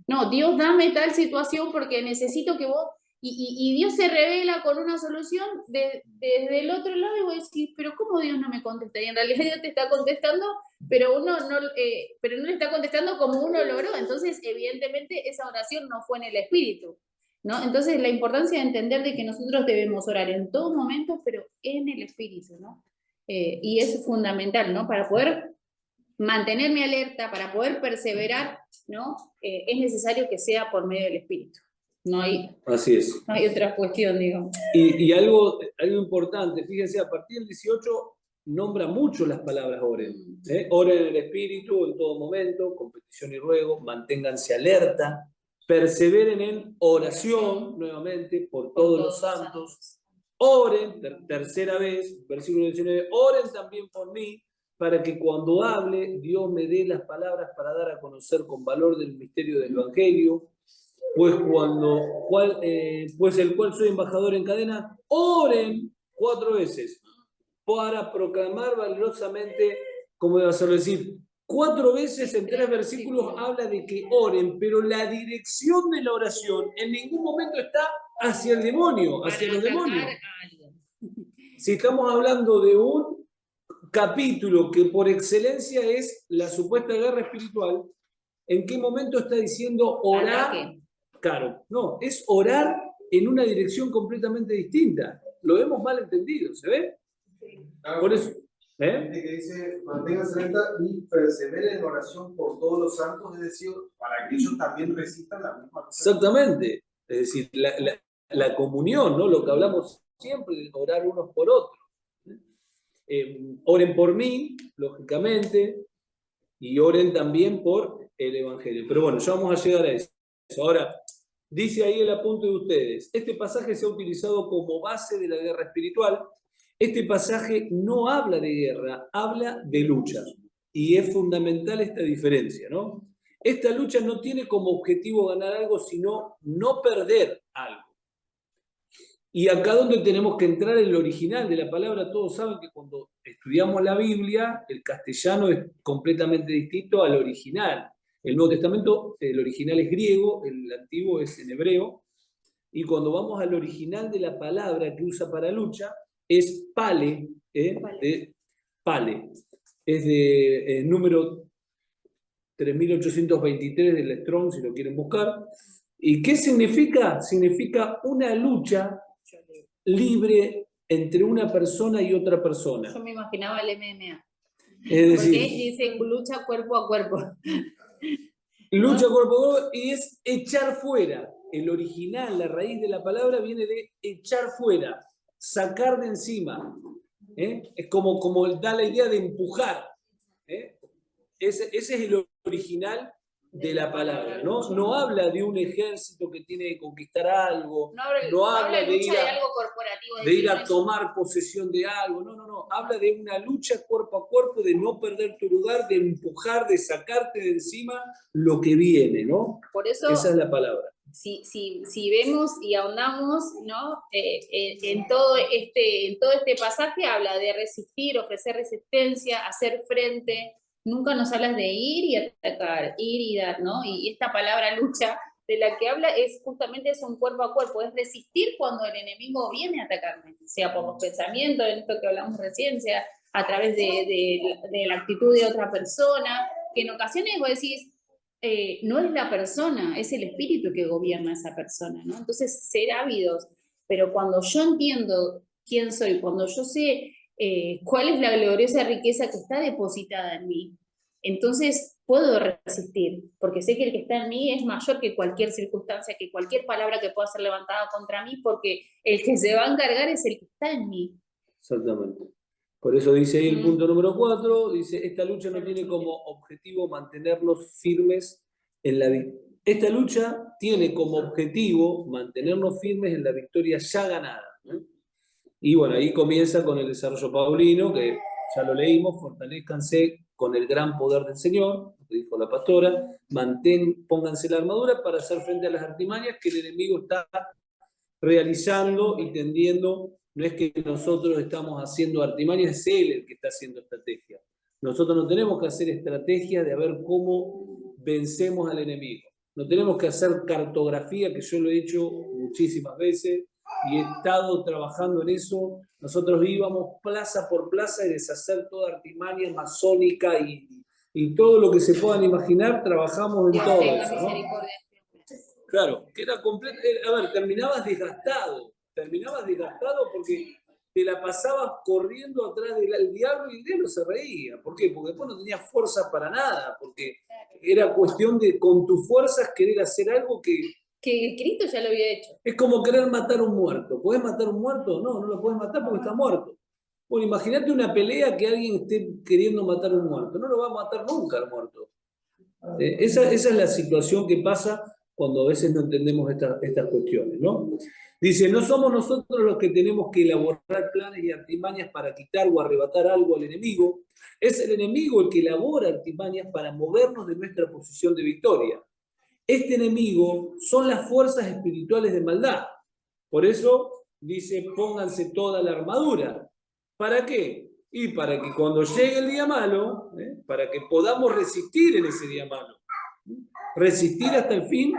S2: No, Dios, dame tal situación porque necesito que vos... Y Dios se revela con una solución desde el otro lado y vos decís, pero ¿cómo Dios no me contesta? Y en realidad Dios te está contestando, pero pero no le está contestando como uno logró. Entonces, evidentemente, esa oración no fue en el espíritu, ¿no? Entonces, la importancia de entender de que nosotros debemos orar en todo momento, pero en el espíritu, ¿no? Y eso es fundamental, ¿no? Para poder mantenerme alerta, para poder perseverar, ¿no? Es necesario que sea por medio del espíritu.
S1: Así es.
S2: No hay otra cuestión, digo.
S1: Y algo importante, fíjense, a partir del 18 nombra mucho las palabras oren. Oren en el espíritu en todo momento, con petición y ruego, manténganse alerta, perseveren en oración, nuevamente, por todos los santos. Oren, tercera vez, versículo 19, oren también por mí, para que cuando hable, Dios me dé las palabras para dar a conocer con valor del misterio del Evangelio, pues el cual soy embajador en cadena, oren 4 veces, para proclamar valerosamente, como debe hacerlo decir, 4 veces en 3 versículos habla de que oren, pero la dirección de la oración en ningún momento está hacia el demonio, hacia los demonios. Si estamos hablando de un capítulo que por excelencia es la supuesta guerra espiritual, ¿en qué momento está diciendo orar? Claro, no, es orar en una dirección completamente distinta. Lo hemos mal entendido, ¿se ve? Por eso,
S5: que dice, manténganse alerta y perseveren en oración por todos los santos, es decir, para que ellos también recitan la misma cosa.
S1: Exactamente, es decir, la comunión, ¿no? Lo que hablamos siempre de orar unos por otros. Oren por mí, lógicamente, y oren también por el Evangelio. Pero bueno, ya vamos a llegar a eso. Ahora, dice ahí el apunte de ustedes, este pasaje se ha utilizado como base de la guerra espiritual. Este pasaje no habla de guerra, habla de lucha. Y es fundamental esta diferencia, ¿no? Esta lucha no tiene como objetivo ganar algo, sino no perder algo. Y acá donde tenemos que entrar en el original de la palabra, todos saben que cuando estudiamos la Biblia, el castellano es completamente distinto al original. El Nuevo Testamento, el original es griego, el antiguo es en hebreo, y cuando vamos al original de la palabra que usa para lucha, es pale, pale. Es de número 3823 del Strong, si lo quieren buscar. ¿Y qué significa? Significa una lucha libre entre una persona y otra persona.
S2: Yo me imaginaba el MMA.
S1: Es decir,
S2: porque dice lucha cuerpo a cuerpo.
S1: Lucha cuerpo a cuerpo y es echar fuera. El original, la raíz de la palabra viene de echar fuera, sacar de encima. Es como da la idea de empujar. Ese es el original de la palabra, ¿no? No habla de un ejército que tiene que conquistar algo, no habla de
S2: algo corporativo,
S1: de ir a tomar posesión de algo, no, habla de una lucha cuerpo a cuerpo, de no perder tu lugar, de empujar, de sacarte de encima lo que viene, ¿no?
S2: Por eso,
S1: esa es la palabra.
S2: Si vemos y ahondamos, ¿no? En todo este pasaje habla de resistir, ofrecer resistencia, hacer frente. Nunca nos hablas de ir y atacar, ir y dar, ¿no? Y esta palabra lucha de la que habla es justamente es un cuerpo a cuerpo, es resistir cuando el enemigo viene a atacarme, sea por los pensamientos, en esto que hablamos recién, sea a través de la actitud de otra persona, que en ocasiones vos decís, no es la persona, es el espíritu que gobierna a esa persona, ¿no? Entonces, ser ávidos, pero cuando yo entiendo quién soy, cuando yo sé cuál es la gloriosa riqueza que está depositada en mí, entonces puedo resistir, porque sé que el que está en mí es mayor que cualquier circunstancia, que cualquier palabra que pueda ser levantada contra mí, porque el que se va a encargar es el que está en mí.
S1: Exactamente. Por eso dice ahí el punto número 4, dice, esta lucha no tiene como objetivo mantenernos firmes en la victoria. Esta lucha tiene como objetivo mantenernos firmes en la victoria ya ganada. Y bueno, ahí comienza con el desarrollo paulino, que ya lo leímos, fortalezcanse con el gran poder del Señor, lo que dijo la pastora, pónganse la armadura para hacer frente a las artimañas que el enemigo está realizando y tendiendo. No es que nosotros estamos haciendo artimañas, es él el que está haciendo estrategia. Nosotros no tenemos que hacer estrategia de a ver cómo vencemos al enemigo. No tenemos que hacer cartografía, que yo lo he hecho muchísimas veces y he estado trabajando en eso. Nosotros íbamos plaza por plaza y deshacer toda artimaña masónica y todo lo que se puedan imaginar, trabajamos en
S2: Dios
S1: todo
S2: tenga
S1: eso, ¿no?
S2: misericordia.
S1: Claro, que era completo. A ver, terminabas desgastado porque te la pasabas corriendo atrás del diablo y el diablo se reía. ¿Por qué? Porque después no tenías fuerza para nada, porque era cuestión de con tus fuerzas querer hacer algo que
S2: Cristo ya lo había hecho.
S1: es como querer matar a un muerto. ¿Podés matar a un muerto? No, no lo podés matar porque está muerto. Bueno, imagínate una pelea que alguien esté queriendo matar a un muerto. No lo va a matar nunca al muerto. Esa es la situación que pasa cuando a veces no entendemos estas cuestiones, ¿no? Dice, no somos nosotros los que tenemos que elaborar planes y artimañas para quitar o arrebatar algo al enemigo. Es el enemigo el que elabora artimañas para movernos de nuestra posición de victoria. Este enemigo son las fuerzas espirituales de maldad. Por eso dice, pónganse toda la armadura. ¿Para qué? Y para que cuando llegue el día malo, para que podamos resistir en ese día malo. Resistir hasta el fin.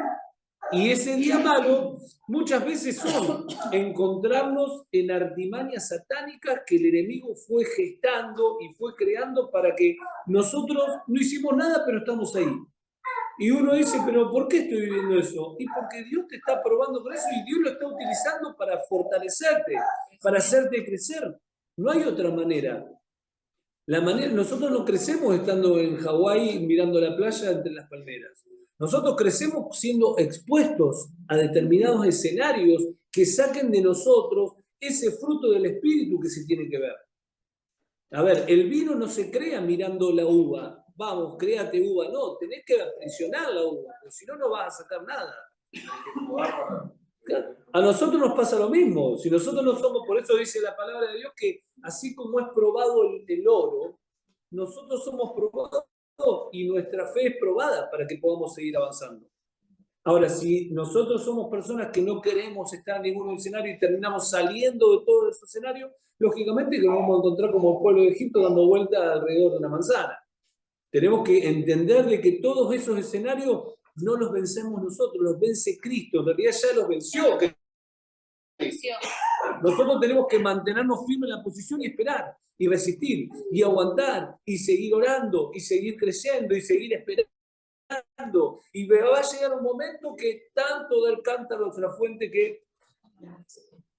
S1: Y ese día malo muchas veces son encontrarnos en artimañas satánicas que el enemigo fue gestando y fue creando para que nosotros no hicimos nada, pero estamos ahí. Y uno dice, pero ¿por qué estoy viviendo eso? Y porque Dios te está probando con eso y Dios lo está utilizando para fortalecerte, para hacerte crecer. No hay otra manera. Nosotros no crecemos estando en Hawái mirando la playa entre las palmeras. Nosotros crecemos siendo expuestos a determinados escenarios que saquen de nosotros ese fruto del espíritu que se tiene que ver. A ver, el vino no se crea mirando la uva. Vamos, créate uva. No, tenés que aprisionar la uva, porque si no, no vas a sacar nada. A nosotros nos pasa lo mismo. Si nosotros no somos, por eso dice la palabra de Dios que así como es probado el oro, nosotros somos probados y nuestra fe es probada para que podamos seguir avanzando. Ahora, si nosotros somos personas que no queremos estar en ningún escenario y terminamos saliendo de todo ese escenario, lógicamente que nos vamos a encontrar como el pueblo de Egipto dando vuelta alrededor de una manzana. Tenemos que entender de que todos esos escenarios no los vencemos nosotros, los vence Cristo. En realidad ya los venció. Nosotros tenemos que mantenernos firmes en la posición y esperar, y resistir, y aguantar, y seguir orando, y seguir creciendo, y seguir esperando. Y va a llegar un momento que tanto da el cántaro hacia la fuente que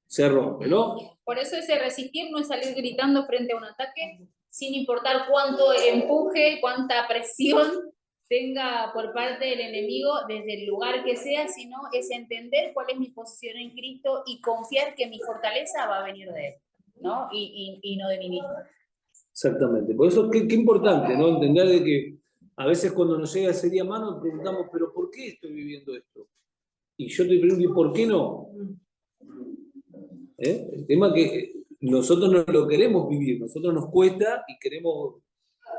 S1: se rompe, ¿no?
S2: Por eso ese resistir no es salir gritando frente a un ataque, sin importar cuánto empuje, cuánta presión tenga por parte del enemigo desde el lugar que sea, sino es entender cuál es mi posición en Cristo y confiar que mi fortaleza va a venir de Él, ¿no? Y no de mí mismo.
S1: Exactamente. Por eso qué importante, ¿no? Entender de que a veces cuando nos llega ese día malo nos preguntamos, ¿pero por qué estoy viviendo esto? Y yo te pregunto, ¿y por qué no? El tema es que nosotros no lo queremos vivir, nosotros nos cuesta y queremos...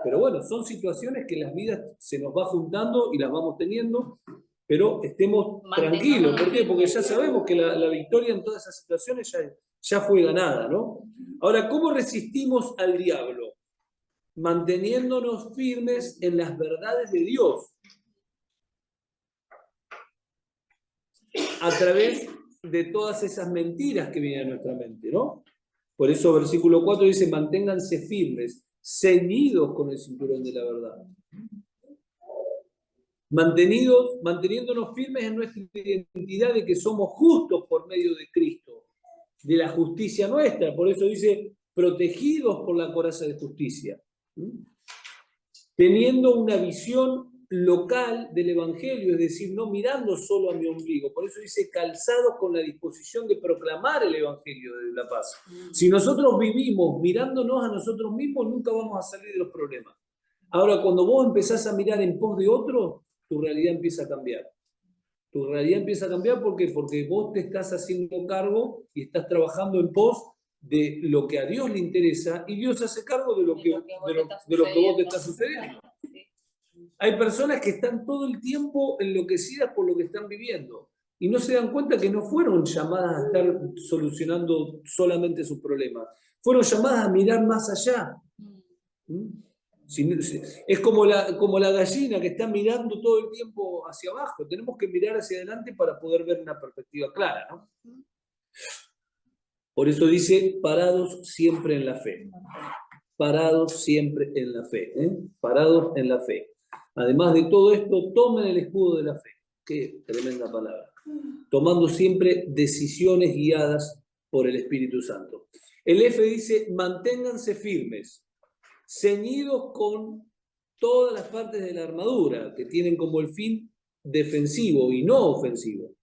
S1: Pero bueno, son situaciones que las vidas se nos va juntando y las vamos teniendo, pero estemos tranquilos. ¿Por qué? Porque ya sabemos que la victoria en todas esas situaciones ya fue ganada, ¿no? Ahora, ¿cómo resistimos al diablo? Manteniéndonos firmes en las verdades de Dios. A través de todas esas mentiras que vienen a nuestra mente, ¿no? Por eso versículo 4 dice, manténganse firmes, ceñidos con el cinturón de la verdad. Manteniéndonos firmes en nuestra identidad de que somos justos por medio de Cristo, de la justicia nuestra. Por eso dice, protegidos por la coraza de justicia. Teniendo una visión local del Evangelio, es decir, no mirando solo a mi ombligo. Por eso dice, calzados con la disposición de proclamar el Evangelio de la paz. Si nosotros vivimos mirándonos a nosotros mismos, nunca vamos a salir de los problemas. Ahora, cuando vos empezás a mirar en pos de otro, tu realidad empieza a cambiar. Tu realidad empieza a cambiar, ¿por qué? Porque vos te estás haciendo cargo y estás trabajando en pos de lo que a Dios le interesa y Dios se hace cargo de lo que vos te está sucediendo. Hay personas que están todo el tiempo enloquecidas por lo que están viviendo. y no se dan cuenta que no fueron llamadas a estar solucionando solamente sus problemas, fueron llamadas a mirar más allá. ¿Mm? Es como la gallina que está mirando todo el tiempo hacia abajo. Tenemos que mirar hacia adelante para poder ver una perspectiva clara, ¿no? Por eso dice, parados siempre en la fe. Parados siempre en la fe. Parados en la fe. Además de todo esto, tomen el escudo de la fe. Qué tremenda palabra. Tomando siempre decisiones guiadas por el Espíritu Santo. El F dice, manténganse firmes, ceñidos con todas las partes de la armadura, que tienen como el fin defensivo y no ofensivo.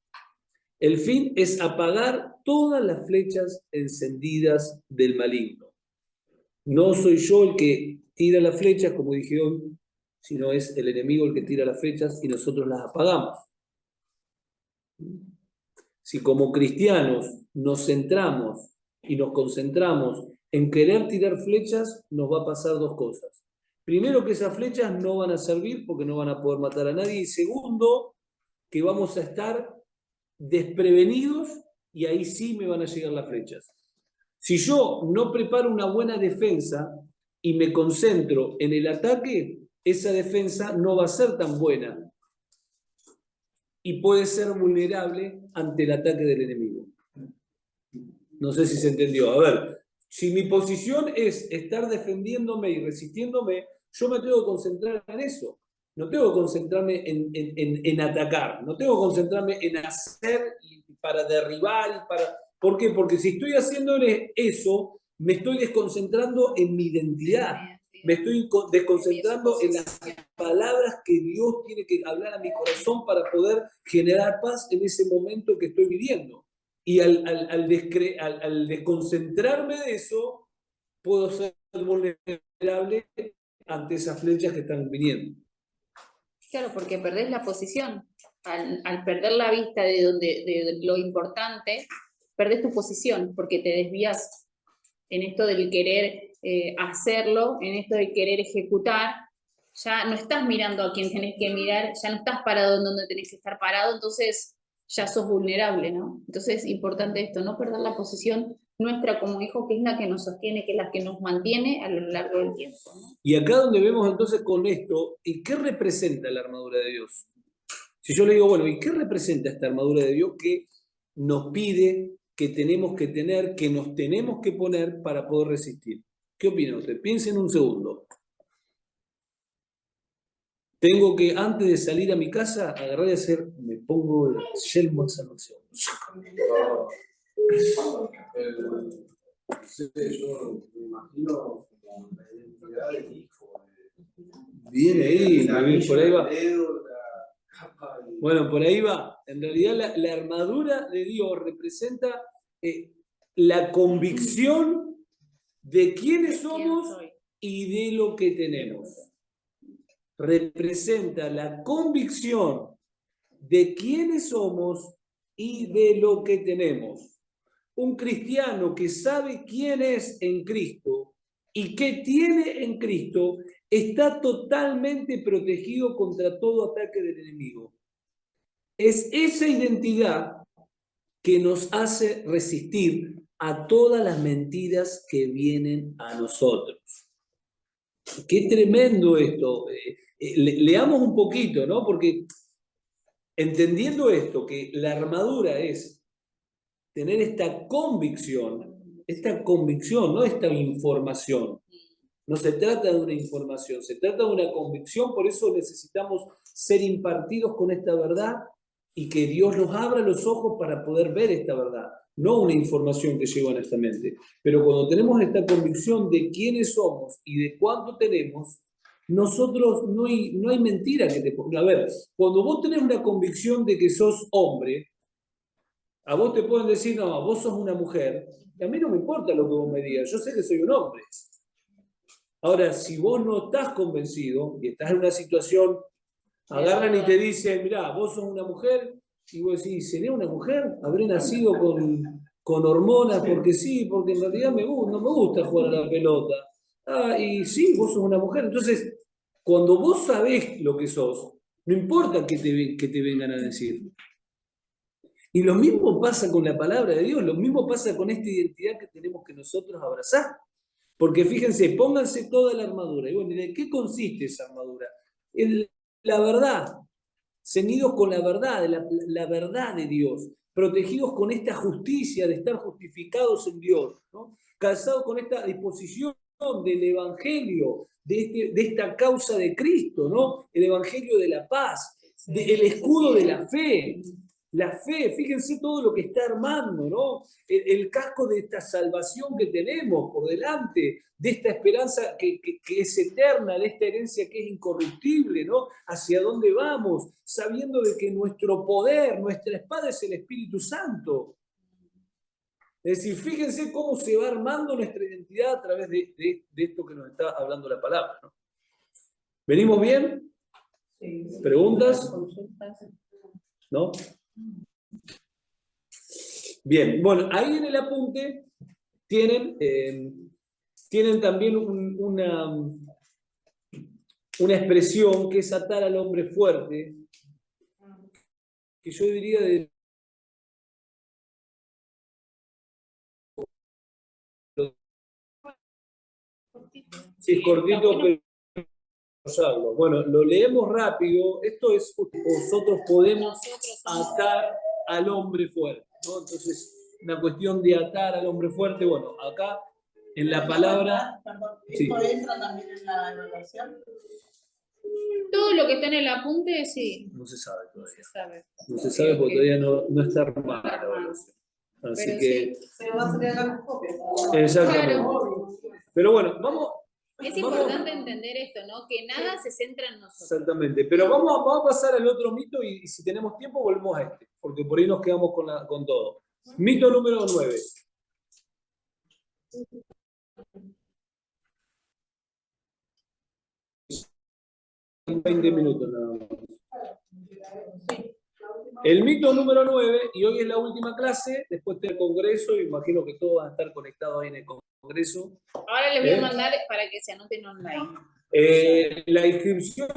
S1: El fin es apagar todas las flechas encendidas del maligno. No soy yo el que tira las flechas, como dije hoy, sino es el enemigo el que tira las flechas y nosotros las apagamos. Si como cristianos nos centramos y nos concentramos en querer tirar flechas, nos va a pasar dos cosas. Primero, que esas flechas no van a servir porque no van a poder matar a nadie. Y segundo, que vamos a estar desprevenidos y ahí sí me van a llegar las flechas. Si yo no preparo una buena defensa y me concentro en el ataque, esa defensa no va a ser tan buena y puede ser vulnerable ante el ataque del enemigo. No sé si se entendió. A ver, si mi posición es estar defendiéndome y resistiéndome, yo me tengo que concentrar en eso. No tengo que concentrarme en atacar. No tengo que concentrarme en hacer para derribar. ¿Por qué? Porque si estoy haciendo eso, me estoy desconcentrando en mi identidad. Me estoy desconcentrando en las palabras que Dios tiene que hablar a mi corazón para poder generar paz en ese momento que estoy viviendo. Y al desconcentrarme de eso, puedo ser vulnerable ante esas flechas que están viniendo.
S2: Claro, porque perdés la posición. Al perder la vista de lo importante, perdés tu posición, porque te desvías en esto del querer hacerlo, en esto de querer ejecutar. Ya no estás mirando a quien tenés que mirar, ya no estás parado en donde tenés que estar parado, entonces ya sos vulnerable, ¿no? Entonces es importante esto, no perder la posición nuestra como hijos, que es la que nos sostiene, que es la que nos mantiene a lo largo del tiempo, ¿no?
S1: Y acá donde vemos entonces con esto, ¿y qué representa la armadura de Dios? Si yo le digo, bueno, ¿y qué representa esta armadura de Dios que nos pide, que tenemos que tener, que nos tenemos que poner para poder resistir? ¿Qué opina usted? Piensen un segundo. Tengo que, antes de salir a mi casa, agarrar y hacer, me pongo el yelmo de salvación.
S5: Yo me imagino como la identidad del hijo.
S1: Viene ahí, por ahí va. Bueno, por ahí va. En realidad la armadura de Dios representa la convicción de quiénes somos y de lo que tenemos. Representa la convicción de quiénes somos y de lo que tenemos. Un cristiano que sabe quién es en Cristo y qué tiene en Cristo está totalmente protegido contra todo ataque del enemigo. Es esa identidad que nos hace resistir a todas las mentiras que vienen a nosotros. Qué tremendo esto. Leamos un poquito, ¿no? Porque entendiendo esto, que la armadura es tener esta convicción, no esta información. No se trata de una información, se trata de una convicción, por eso necesitamos ser impartidos con esta verdad y que Dios nos abra los ojos para poder ver esta verdad, no una información que llegó a nuestra mente. Pero cuando tenemos esta convicción de quiénes somos y de cuánto tenemos, nosotros no hay mentira que te ponga. A ver, cuando vos tenés una convicción de que sos hombre, a vos te pueden decir, no, vos sos una mujer, y a mí no me importa lo que vos me digas, yo sé que soy un hombre. Ahora, si vos no estás convencido y estás en una situación, agarran y te dicen, mirá, vos sos una mujer, y vos decís, ¿seré una mujer? ¿Habré nacido con hormonas? Porque sí, porque en realidad no me gusta jugar a la pelota. Ah, y sí, vos sos una mujer. Entonces, cuando vos sabés lo que sos, no importa qué te vengan a decir. Y lo mismo pasa con la palabra de Dios, lo mismo pasa con esta identidad que tenemos que nosotros abrazar. Porque fíjense, pónganse toda la armadura. Y bueno, ¿de qué consiste esa armadura? En la verdad, ceñidos con la verdad, la verdad de Dios, protegidos con esta justicia de estar justificados en Dios, ¿no? Calzados con esta disposición del Evangelio, de esta causa de Cristo, ¿no? El Evangelio de la paz, el escudo de la fe. La fe, fíjense todo lo que está armando, ¿no? El casco de esta salvación que tenemos por delante, de esta esperanza que es eterna, de esta herencia que es incorruptible, ¿no? Hacia dónde vamos, sabiendo de que nuestro poder, nuestra espada es el Espíritu Santo. Es decir, fíjense cómo se va armando nuestra identidad a través de esto que nos está hablando la palabra, ¿no? ¿Venimos bien? ¿Preguntas? ¿No? Bien, bueno, ahí en el apunte tienen también una expresión que es atar al hombre fuerte, que yo diría de sí, es cortito, pero bueno, lo leemos rápido. Esto es, nosotros podemos atar al hombre fuerte, ¿no? Entonces, una cuestión de atar al hombre fuerte, bueno, acá en la palabra...
S6: ¿Esto
S1: Sí.
S6: entra también en la evaluación?
S2: Todo lo que está en el apunte, sí.
S1: No se sabe
S2: No
S1: todavía.
S2: se sabe.
S1: No se sabe porque todavía no está armada la evaluación. Así
S2: Pero
S1: que...
S2: sí.
S6: Se va a salir a las copias.
S1: Exactamente.
S2: Claro.
S1: Pero bueno, vamos...
S2: Es importante entender esto, ¿no? Que nada se centra en nosotros.
S1: Exactamente. Pero vamos a pasar al otro mito y si tenemos tiempo volvemos a este, porque por ahí nos quedamos con todo. Mito número 9. En 20 minutos nada más. El mito número 9, y hoy es la última clase, después del congreso, imagino que todos van a estar conectados ahí en el congreso.
S2: Ahora les voy a mandar para que se anoten online.
S1: La inscripción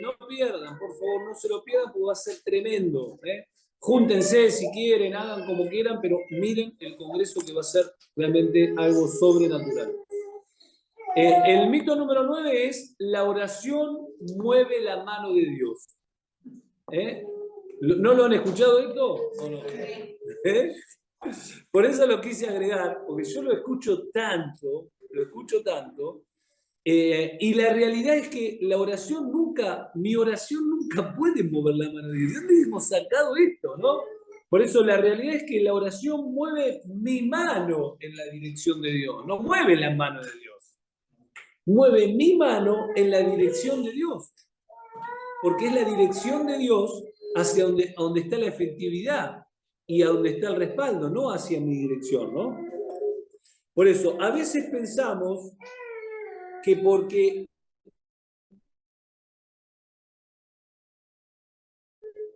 S1: no pierdan, por favor, no se lo pierdan porque va a ser tremendo. Júntense si quieren, hagan como quieran, pero miren el congreso que va a ser realmente algo sobrenatural. El mito número 9 es: la oración mueve la mano de Dios. ¿No lo han escuchado esto? ¿O no? Por eso lo quise agregar, porque yo lo escucho tanto, y la realidad es que mi oración nunca puede mover la mano de Dios. ¿De dónde hemos sacado esto, no? Por eso la realidad es que la oración mueve mi mano en la dirección de Dios, no mueve la mano de Dios. Mueve mi mano en la dirección de Dios. Porque es la dirección de Dios hacia donde está la efectividad y a donde está el respaldo, no hacia mi dirección, ¿no? Por eso, a veces pensamos que porque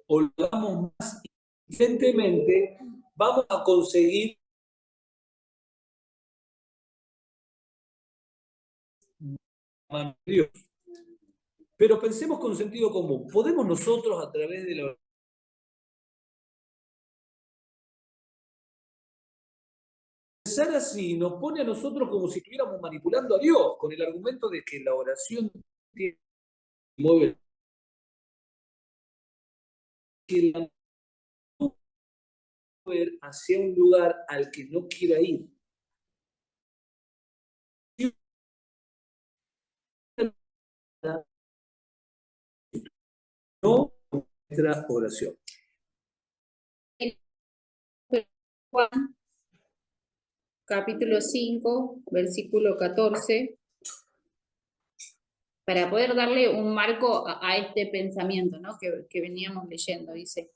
S1: o lo hagamos más inteligentemente, vamos a conseguir Dios. Pero pensemos con sentido común. ¿Podemos nosotros a través de la pensar así nos pone a nosotros como si estuviéramos manipulando a Dios con el argumento de que la oración mueve que la mover hacia un lugar al que no quiera ir? No nuestra oración.
S2: Juan, capítulo 5, versículo 14, para poder darle un marco a este pensamiento, ¿no? que veníamos leyendo. Dice,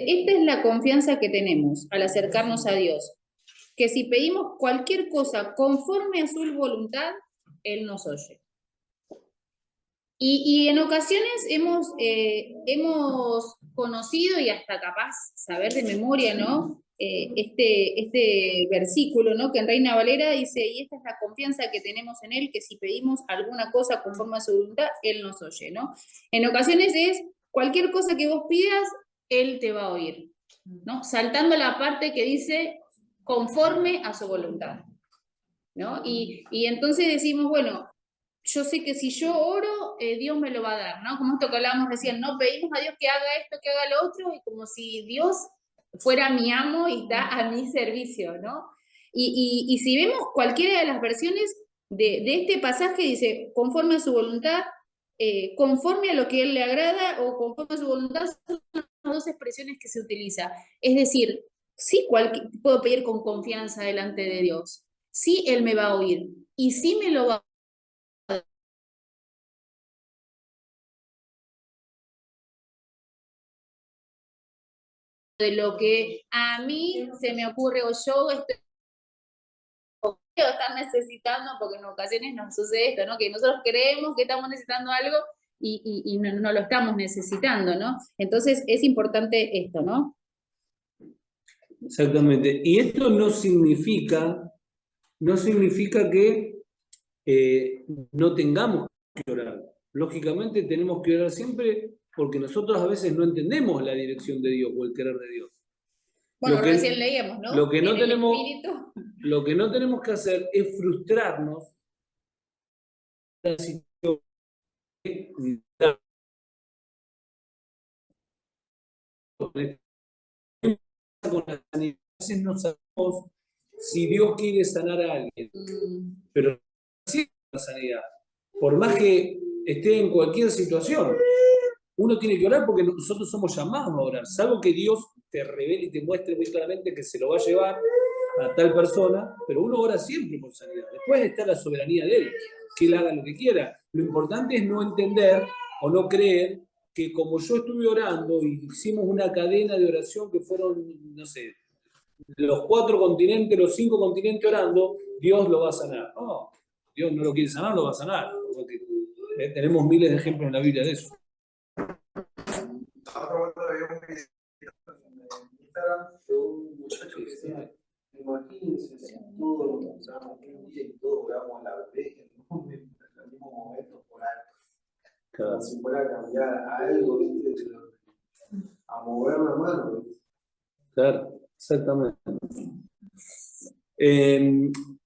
S2: esta es la confianza que tenemos al acercarnos a Dios, que si pedimos cualquier cosa conforme a su voluntad, Él nos oye. Y en ocasiones hemos conocido y hasta capaz saber de memoria, ¿no? este versículo, ¿no? Que en Reina Valera dice, y esta es la confianza que tenemos en Él, que si pedimos alguna cosa conforme a su voluntad, Él nos oye, ¿no? En ocasiones es cualquier cosa que vos pidas, Él te va a oír, ¿no? Saltando la parte que dice conforme a su voluntad, ¿no? Y entonces decimos, bueno, yo sé que si yo oro, Dios me lo va a dar, ¿no? Como esto que hablábamos recién, ¿no? Pedimos a Dios que haga esto, que haga lo otro, y como si Dios fuera mi amo y está a mi servicio, ¿no? Y si vemos cualquiera de las versiones de este pasaje, dice, conforme a su voluntad, conforme a lo que Él le agrada, o conforme a su voluntad, son las dos expresiones que se utiliza. Es decir, sí puedo pedir con confianza delante de Dios, sí Él me va a oír, y sí me lo va a de lo que a mí se me ocurre o yo estoy estar necesitando, porque en ocasiones nos sucede esto, ¿no? Que nosotros creemos que estamos necesitando algo y no lo estamos necesitando, ¿no? Entonces es importante esto, ¿no?
S1: Exactamente. Y esto no significa que no tengamos que orar. Lógicamente tenemos que orar siempre porque nosotros a veces no entendemos la dirección de Dios o el querer de Dios.
S2: Bueno, recién leíamos, ¿no?
S1: Lo que no tenemos que hacer es frustrarnos en la situación con la sanidad. A veces no sabemos si Dios quiere sanar a alguien, pero sí la sanidad. Por más que esté en cualquier situación, uno tiene que orar porque nosotros somos llamados a orar, salvo que Dios te revele y te muestre muy claramente que se lo va a llevar a tal persona, pero uno ora siempre por sanidad. Después está la soberanía de Él, que Él haga lo que quiera. Lo importante es no entender o no creer que como yo estuve orando y hicimos una cadena de oración que fueron, no sé, los 4 continentes, los 5 continentes orando, Dios lo va a sanar. No, Dios no lo quiere sanar, lo va a sanar. Porque, tenemos miles de ejemplos en la Biblia de eso.
S5: Otra vuelta había un video en Instagram de un muchacho que decía, imagínense si todos nos usamos un día y todos veamos a la bebé en el mismo momento por algo. Como si fuera a cambiar algo, ¿viste? A mover la mano, ¿viste?
S1: Claro, exactamente.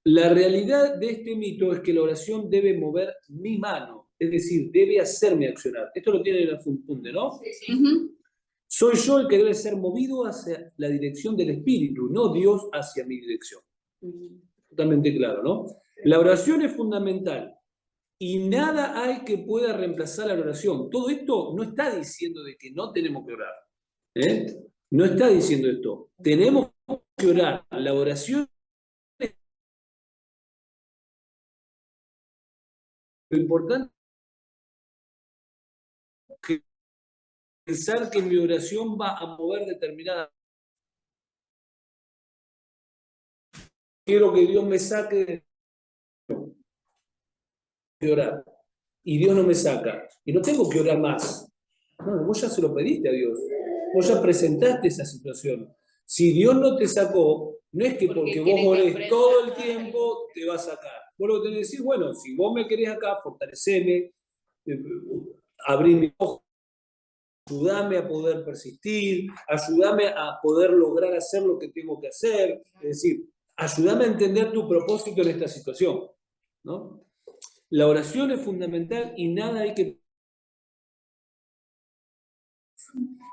S1: La realidad de este mito es que la oración debe mover mi mano, es decir, debe hacerme accionar. Esto lo tiene en la Funde, ¿no?
S2: Sí. Uh-huh.
S1: Soy yo el que debe ser movido hacia la dirección del Espíritu, no Dios hacia mi dirección. Totalmente claro, ¿no? La oración es fundamental y nada hay que pueda reemplazar la oración. Todo esto no está diciendo de que no tenemos que orar, ¿eh? No está diciendo esto. Tenemos que orar. La oración es lo importante. Que pensar que mi oración va a mover determinada. Quiero que Dios me saque de orar. Y Dios no me saca. Y no tengo que orar más. No, vos ya se lo pediste a Dios. Vos ya presentaste esa situación. Si Dios no te sacó, no es que porque vos orés todo el tiempo te va a sacar. Vos lo tenés que decir, bueno, si vos me querés acá, fortaleceme, abrí mi ojo, ayúdame a poder persistir, ayúdame a poder lograr hacer lo que tengo que hacer. Es decir, ayúdame a entender tu propósito en esta situación, ¿no? La oración es fundamental y nada hay que...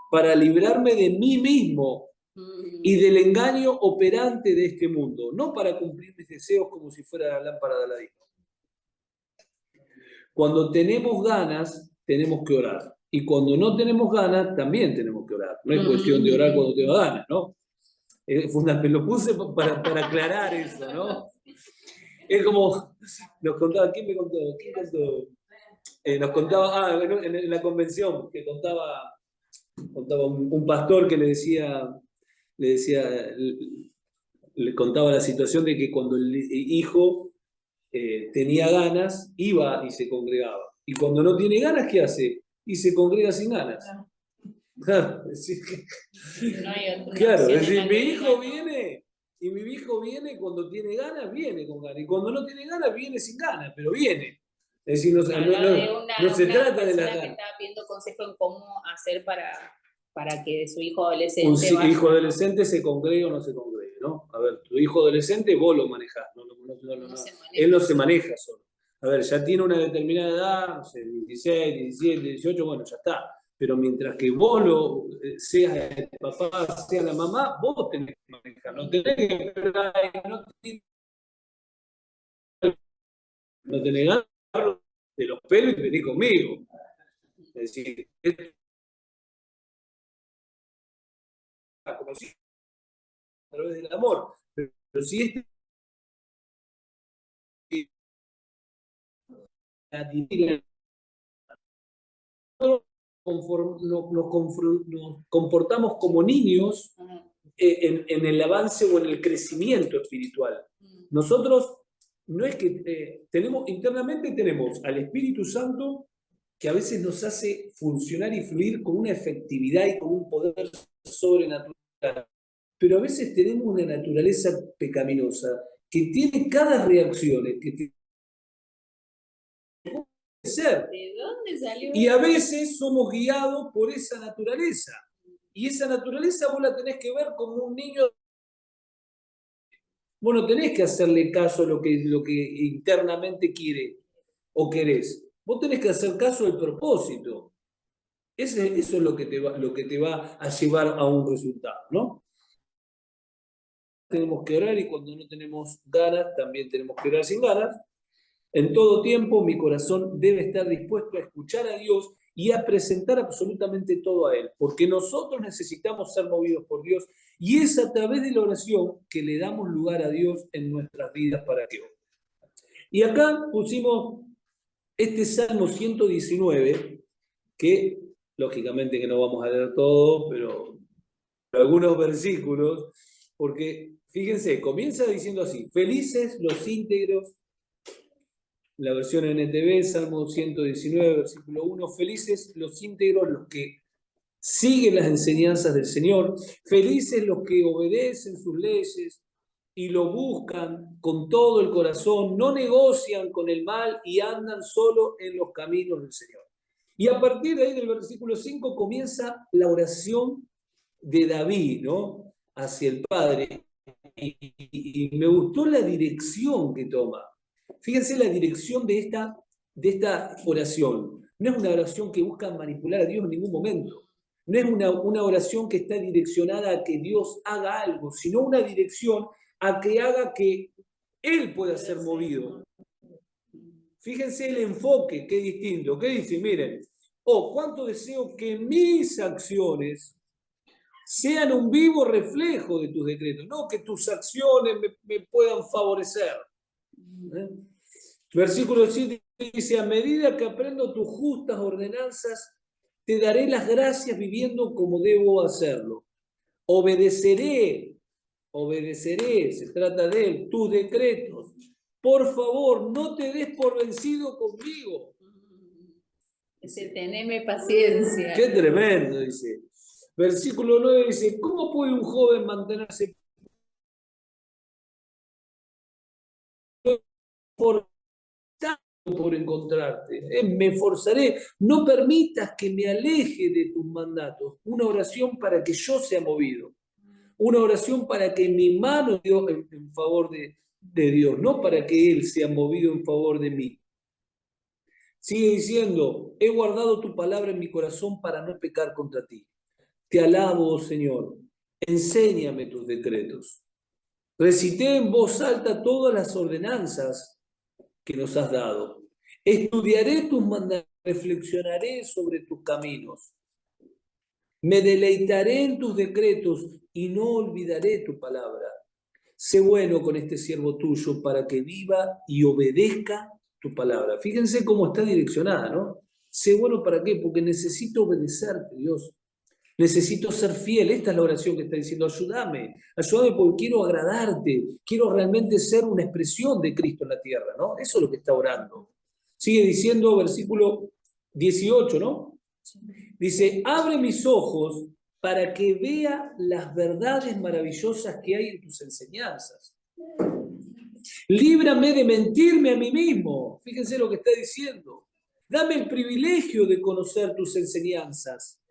S1: para librarme de mí mismo y del engaño operante de este mundo, no para cumplir mis deseos como si fuera la lámpara de Aladino. Cuando tenemos ganas, tenemos que orar. Y cuando no tenemos ganas, también tenemos que orar. No es cuestión de orar cuando tengo ganas, ¿no? Lo puse para aclarar eso, ¿no? Es como, nos contaba, ¿quién me contó? ¿Quién contó? Nos contaba, en la convención, que contaba un pastor que le contaba la situación de que cuando el hijo tenía ganas, iba y se congregaba. Y cuando no tiene ganas, ¿qué hace? Y se congrega sin ganas.
S2: No hay otra
S1: Claro,
S2: opción
S1: es
S2: en
S1: decir,
S2: la
S1: mi
S2: que
S1: hijo
S2: diga,
S1: viene, y mi hijo viene cuando tiene ganas, viene con ganas. Y cuando no tiene ganas, viene sin ganas, pero viene. Es decir,
S2: habla de
S1: no se
S2: una
S1: trata de las
S2: persona que
S1: ganas.
S2: está pidiendo consejo en cómo hacer para que su hijo
S1: Un
S2: adolescente vaya,
S1: hijo
S2: ¿no?
S1: adolescente se congregue o no se congregue, ¿no? A ver, tu hijo adolescente vos lo manejás,
S2: No se maneja.
S1: él no se maneja solo. A ver, ya tiene una determinada edad, no sé, 16, 17, 18, bueno, ya está. Pero mientras que vos seas el papá, sea la mamá, vos tenés que manejar. No tenés que esperar, no tenés ganas de los pelos y venir conmigo. Es decir, es como si a través del amor. Pero si es nos comportamos como niños en el avance o en el crecimiento espiritual. Nosotros no es que internamente tenemos al Espíritu Santo que a veces nos hace funcionar y fluir con una efectividad y con un poder sobrenatural, pero a veces tenemos una naturaleza pecaminosa que tiene cada reacción que tiene que ser.
S2: ¿De dónde salió?
S1: Y a veces somos guiados por esa naturaleza. Y esa naturaleza vos la tenés que ver como un niño. Vos no tenés que hacerle caso a lo que internamente quiere o querés. Vos tenés que hacer caso al propósito. Eso es lo que te va a llevar a un resultado, ¿no? Tenemos que orar y cuando no tenemos ganas, también tenemos que orar sin ganas. En todo tiempo mi corazón debe estar dispuesto a escuchar a Dios y a presentar absolutamente todo a Él, porque nosotros necesitamos ser movidos por Dios y es a través de la oración que le damos lugar a Dios en nuestras vidas para que ore. Y acá pusimos este Salmo 119, que lógicamente que no vamos a leer todo, pero algunos versículos, porque fíjense, comienza diciendo así: felices los íntegros. La versión NTV, Salmo 119, versículo 1, felices los íntegros, los que siguen las enseñanzas del Señor, felices los que obedecen sus leyes y lo buscan con todo el corazón, no negocian con el mal y andan solo en los caminos del Señor. Y a partir de ahí, del versículo 5, comienza la oración de David, ¿no? Hacia el Padre. Y me gustó la dirección que toma. Fíjense la dirección de esta oración. No es una oración que busca manipular a Dios en ningún momento. No es una oración que está direccionada a que Dios haga algo, sino una dirección a que haga que Él pueda ser movido. Fíjense el enfoque, qué distinto. ¿Qué dice? Miren, cuánto deseo que mis acciones sean un vivo reflejo de tus decretos, no que tus acciones me puedan favorecer. Versículo 7 dice: a medida que aprendo tus justas ordenanzas, te daré las gracias viviendo como debo hacerlo. Obedeceré, se trata de él, tus decretos. Por favor, no te des por vencido conmigo.
S2: Dice, teneme paciencia.
S1: Qué tremendo, dice. Versículo 9 dice: ¿cómo puede un joven mantenerse por encontrarte? Me esforzaré. No permitas que me aleje de tus mandatos. Una oración para que yo sea movido. Una oración para que mi mano en favor de Dios, no para que Él sea movido en favor de mí. Sigue diciendo: he guardado tu palabra en mi corazón para no pecar contra ti. Te alabo, oh Señor. Enséñame tus decretos. Recité en voz alta todas las ordenanzas que nos has dado. Estudiaré tus mandamientos, reflexionaré sobre tus caminos. Me deleitaré en tus decretos y no olvidaré tu palabra. Sé bueno con este siervo tuyo para que viva y obedezca tu palabra. Fíjense cómo está direccionada, ¿no? Sé bueno para qué, porque necesito obedecerte, Dios. Necesito ser fiel. Esta es la oración que está diciendo: ayúdame porque quiero agradarte, quiero realmente ser una expresión de Cristo en la tierra, ¿no? Eso es lo que está orando. Sigue diciendo versículo 18, ¿no? Dice, abre mis ojos para que vea las verdades maravillosas que hay en tus enseñanzas. Líbrame de mentirme a mí mismo. Fíjense lo que está diciendo. Dame el privilegio de conocer tus enseñanzas.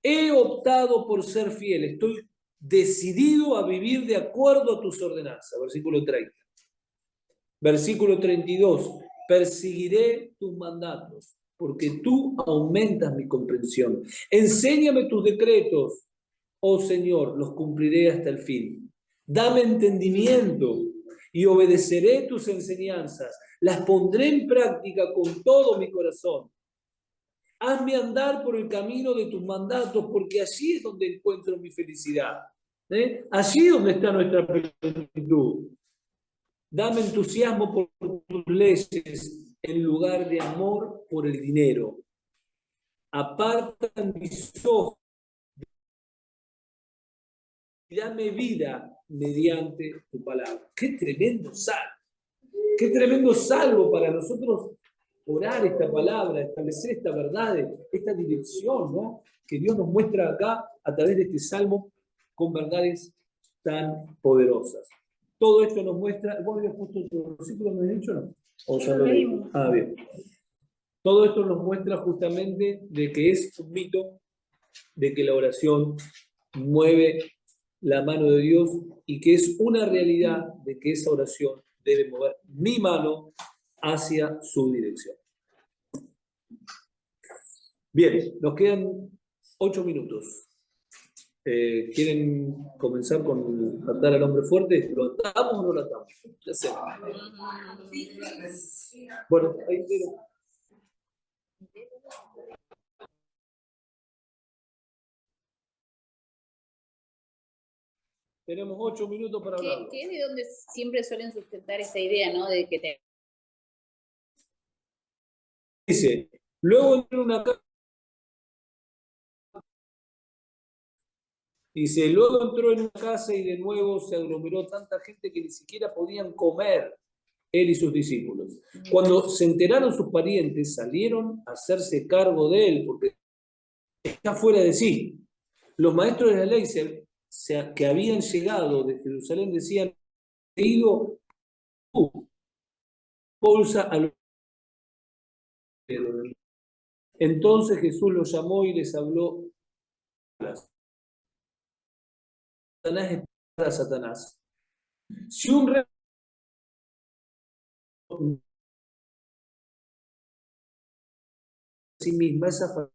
S1: He optado por ser fiel. Estoy decidido a vivir de acuerdo a tus ordenanzas. Versículo 30. Versículo 32. Perseguiré tus mandatos, porque tú aumentas mi comprensión. Enséñame tus decretos, oh Señor, los cumpliré hasta el fin. Dame entendimiento y obedeceré tus enseñanzas. Las pondré en práctica con todo mi corazón. Hazme andar por el camino de tus mandatos, porque allí es donde encuentro mi felicidad. Allí es donde está nuestra plenitud. Dame entusiasmo por tus leyes en lugar de amor por el dinero. Aparta mis ojos y dame vida mediante tu palabra. ¡Qué tremendo salvo! ¡Qué tremendo salvo para nosotros orar esta palabra, establecer esta verdad, esta dirección, ¿no? Que Dios nos muestra acá a través de este salmo con verdades tan poderosas. Todo esto nos muestra, ¿vos habías puesto otro versículo, me has dicho, no? ¿O ya lo leí? Ah, bien. Todo esto nos muestra justamente de que es un mito, de que la oración mueve la mano de Dios y que es una realidad de que esa oración debe mover mi mano hacia su dirección. Bien, nos quedan 8 minutos. ¿Quieren comenzar con atar al hombre fuerte? ¿Lo atamos o no lo atamos? Ya sé. Bueno, ahí quiero. Tenemos 8 minutos para hablar.
S2: ¿Qué es de donde siempre suelen sustentar esta idea, ¿no? De que te...
S1: Dice, luego entró una casa. Dice, luego entró en una casa y de nuevo se aglomeró tanta gente que ni siquiera podían comer él y sus discípulos. Cuando se enteraron sus parientes, salieron a hacerse cargo de él porque está fuera de sí. Los maestros de la ley que habían llegado de Jerusalén decían, ido tú, bolsa a los... Entonces Jesús los llamó y les habló. Satanás es para Satanás. Si un rey sí misma, esa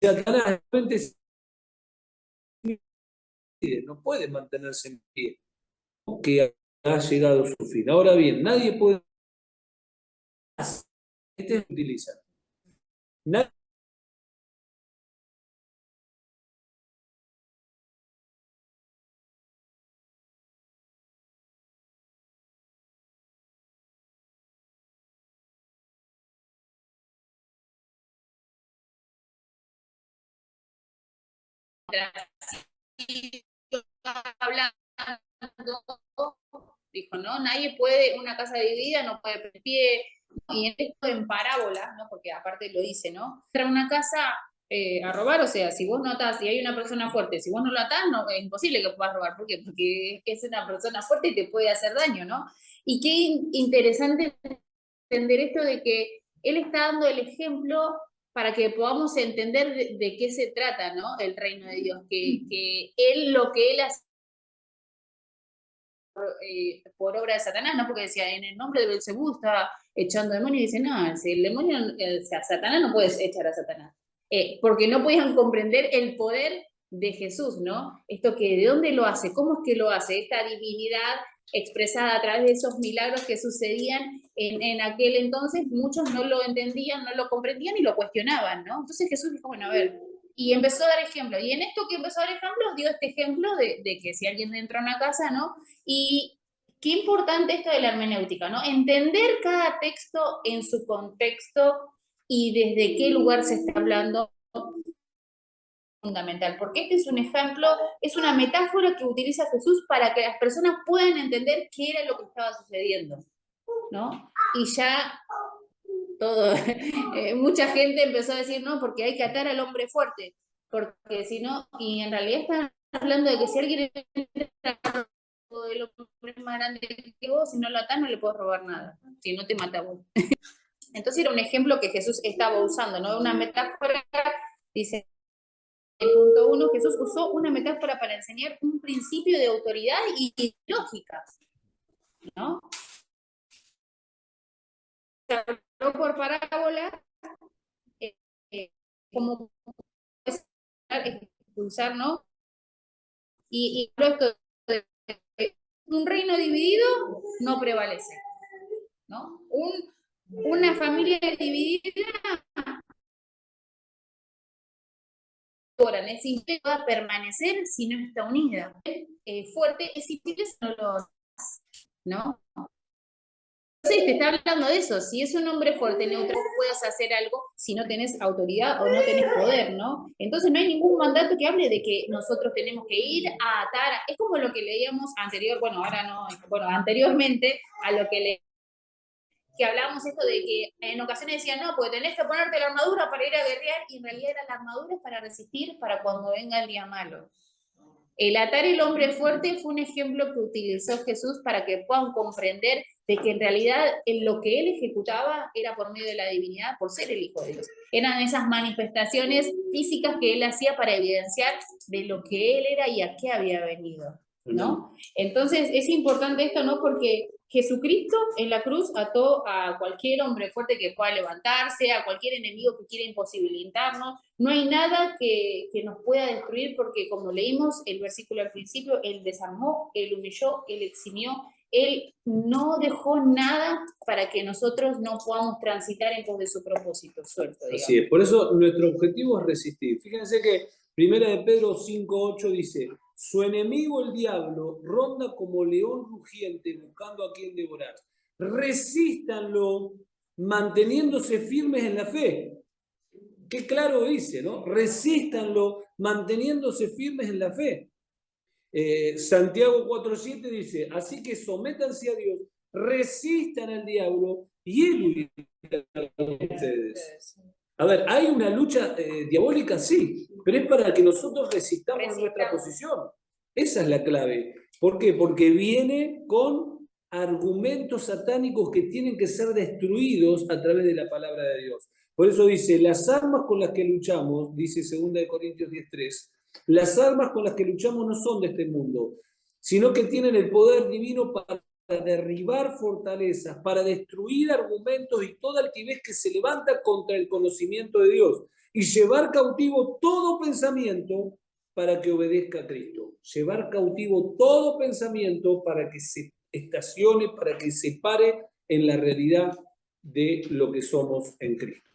S1: Satanás no puede mantenerse en pie, que ha llegado a su fin. Ahora bien, nadie puede. Este utiliza. Nadie
S2: hablando, dijo, ¿no? Nadie puede, una casa dividida no puede poner pie, y en esto en parábola, ¿no? Porque aparte lo dice, ¿no? Entra a una casa a robar, o sea, si vos no atás, si hay una persona fuerte, si vos no lo atás, no, es imposible que puedas robar. ¿Por qué? Porque es una persona fuerte y te puede hacer daño, ¿no? Y qué interesante entender esto de que él está dando el ejemplo para que podamos entender de qué se trata, ¿no? El reino de Dios, que él, lo que él hace por obra de Satanás, ¿no? Porque decía, en el nombre de Belcebú está echando demonios, y dice, no, si el demonio, o sea, Satanás no puedes echar a Satanás, porque no podían comprender el poder de Jesús, ¿no? Esto que, ¿de dónde lo hace? ¿Cómo es que lo hace? Esta divinidad expresada a través de esos milagros que sucedían en aquel entonces, muchos no lo entendían, no lo comprendían y lo cuestionaban, ¿no? Entonces Jesús dijo, bueno, a ver, y empezó a dar ejemplos, y en esto que empezó a dar ejemplos, dio este ejemplo de que si alguien entra a una casa, ¿no? Y qué importante esto de la hermenéutica, ¿no? Entender cada texto en su contexto y desde qué lugar se está hablando fundamental, porque este es un ejemplo, es una metáfora que utiliza Jesús para que las personas puedan entender qué era lo que estaba sucediendo, ¿no? Y ya todo, mucha gente empezó a decir, no, porque hay que atar al hombre fuerte, porque si no, y en realidad están hablando de que si alguien el hombre es más grande que vos, si no lo atás no le puedes robar nada, si no te mata vos. Entonces era un ejemplo que Jesús estaba usando, ¿no? Una metáfora, dice el punto 1, Jesús usó una metáfora para enseñar un principio de autoridad y lógica, ¿no? Habló por parábola, como expulsar, ¿no? Y esto de un reino dividido no prevalece, ¿no? Una familia dividida es imposible va a permanecer si no está unida. Fuerte es imposible si no lo, ¿no? Entonces te está hablando de eso, si es un hombre fuerte, neutral, puedes hacer algo si no tenés autoridad o no tenés poder, ¿no? Entonces no hay ningún mandato que hable de que nosotros tenemos que ir a atar, es como lo que leíamos anteriormente a lo que hablábamos esto de que en ocasiones decían, no, pues tenés que ponerte la armadura para ir a guerrear, y en realidad era la armadura para resistir para cuando venga el día malo. El atar el hombre fuerte fue un ejemplo que utilizó Jesús para que puedan comprender de que en realidad lo que él ejecutaba era por medio de la divinidad, por ser el Hijo de Dios. Eran esas manifestaciones físicas que él hacía para evidenciar de lo que él era y a qué había venido, ¿no? Entonces es importante esto, ¿no? Porque Jesucristo en la cruz ató a cualquier hombre fuerte que pueda levantarse, a cualquier enemigo que quiera imposibilitarnos. No hay nada que nos pueda destruir porque, como leímos el versículo al principio, Él desarmó, Él humilló, Él eximió, Él no dejó nada para que nosotros no podamos transitar en pos de su propósito suelto, digamos.
S1: Así es, por eso nuestro objetivo es resistir. Fíjense que 1 de Pedro 5:8 dice, su enemigo el diablo ronda como león rugiente buscando a quien devorar. Resístanlo manteniéndose firmes en la fe. Qué claro dice, ¿no? Resístanlo manteniéndose firmes en la fe. Santiago 4:7 dice, así que sométanse a Dios, resistan al diablo y él huirá de ustedes. A ver, hay una lucha diabólica, sí, pero es para que nosotros resistamos nuestra posición. Esa es la clave. ¿Por qué? Porque viene con argumentos satánicos que tienen que ser destruidos a través de la palabra de Dios. Por eso dice, las armas con las que luchamos, dice 2 Corintios 10:3, las armas con las que luchamos no son de este mundo, sino que tienen el poder divino para derribar fortalezas, para destruir argumentos y toda altivez que se levanta contra el conocimiento de Dios y llevar cautivo todo pensamiento para que obedezca a Cristo. Llevar cautivo todo pensamiento para que se estacione, para que se pare en la realidad de lo que somos en Cristo.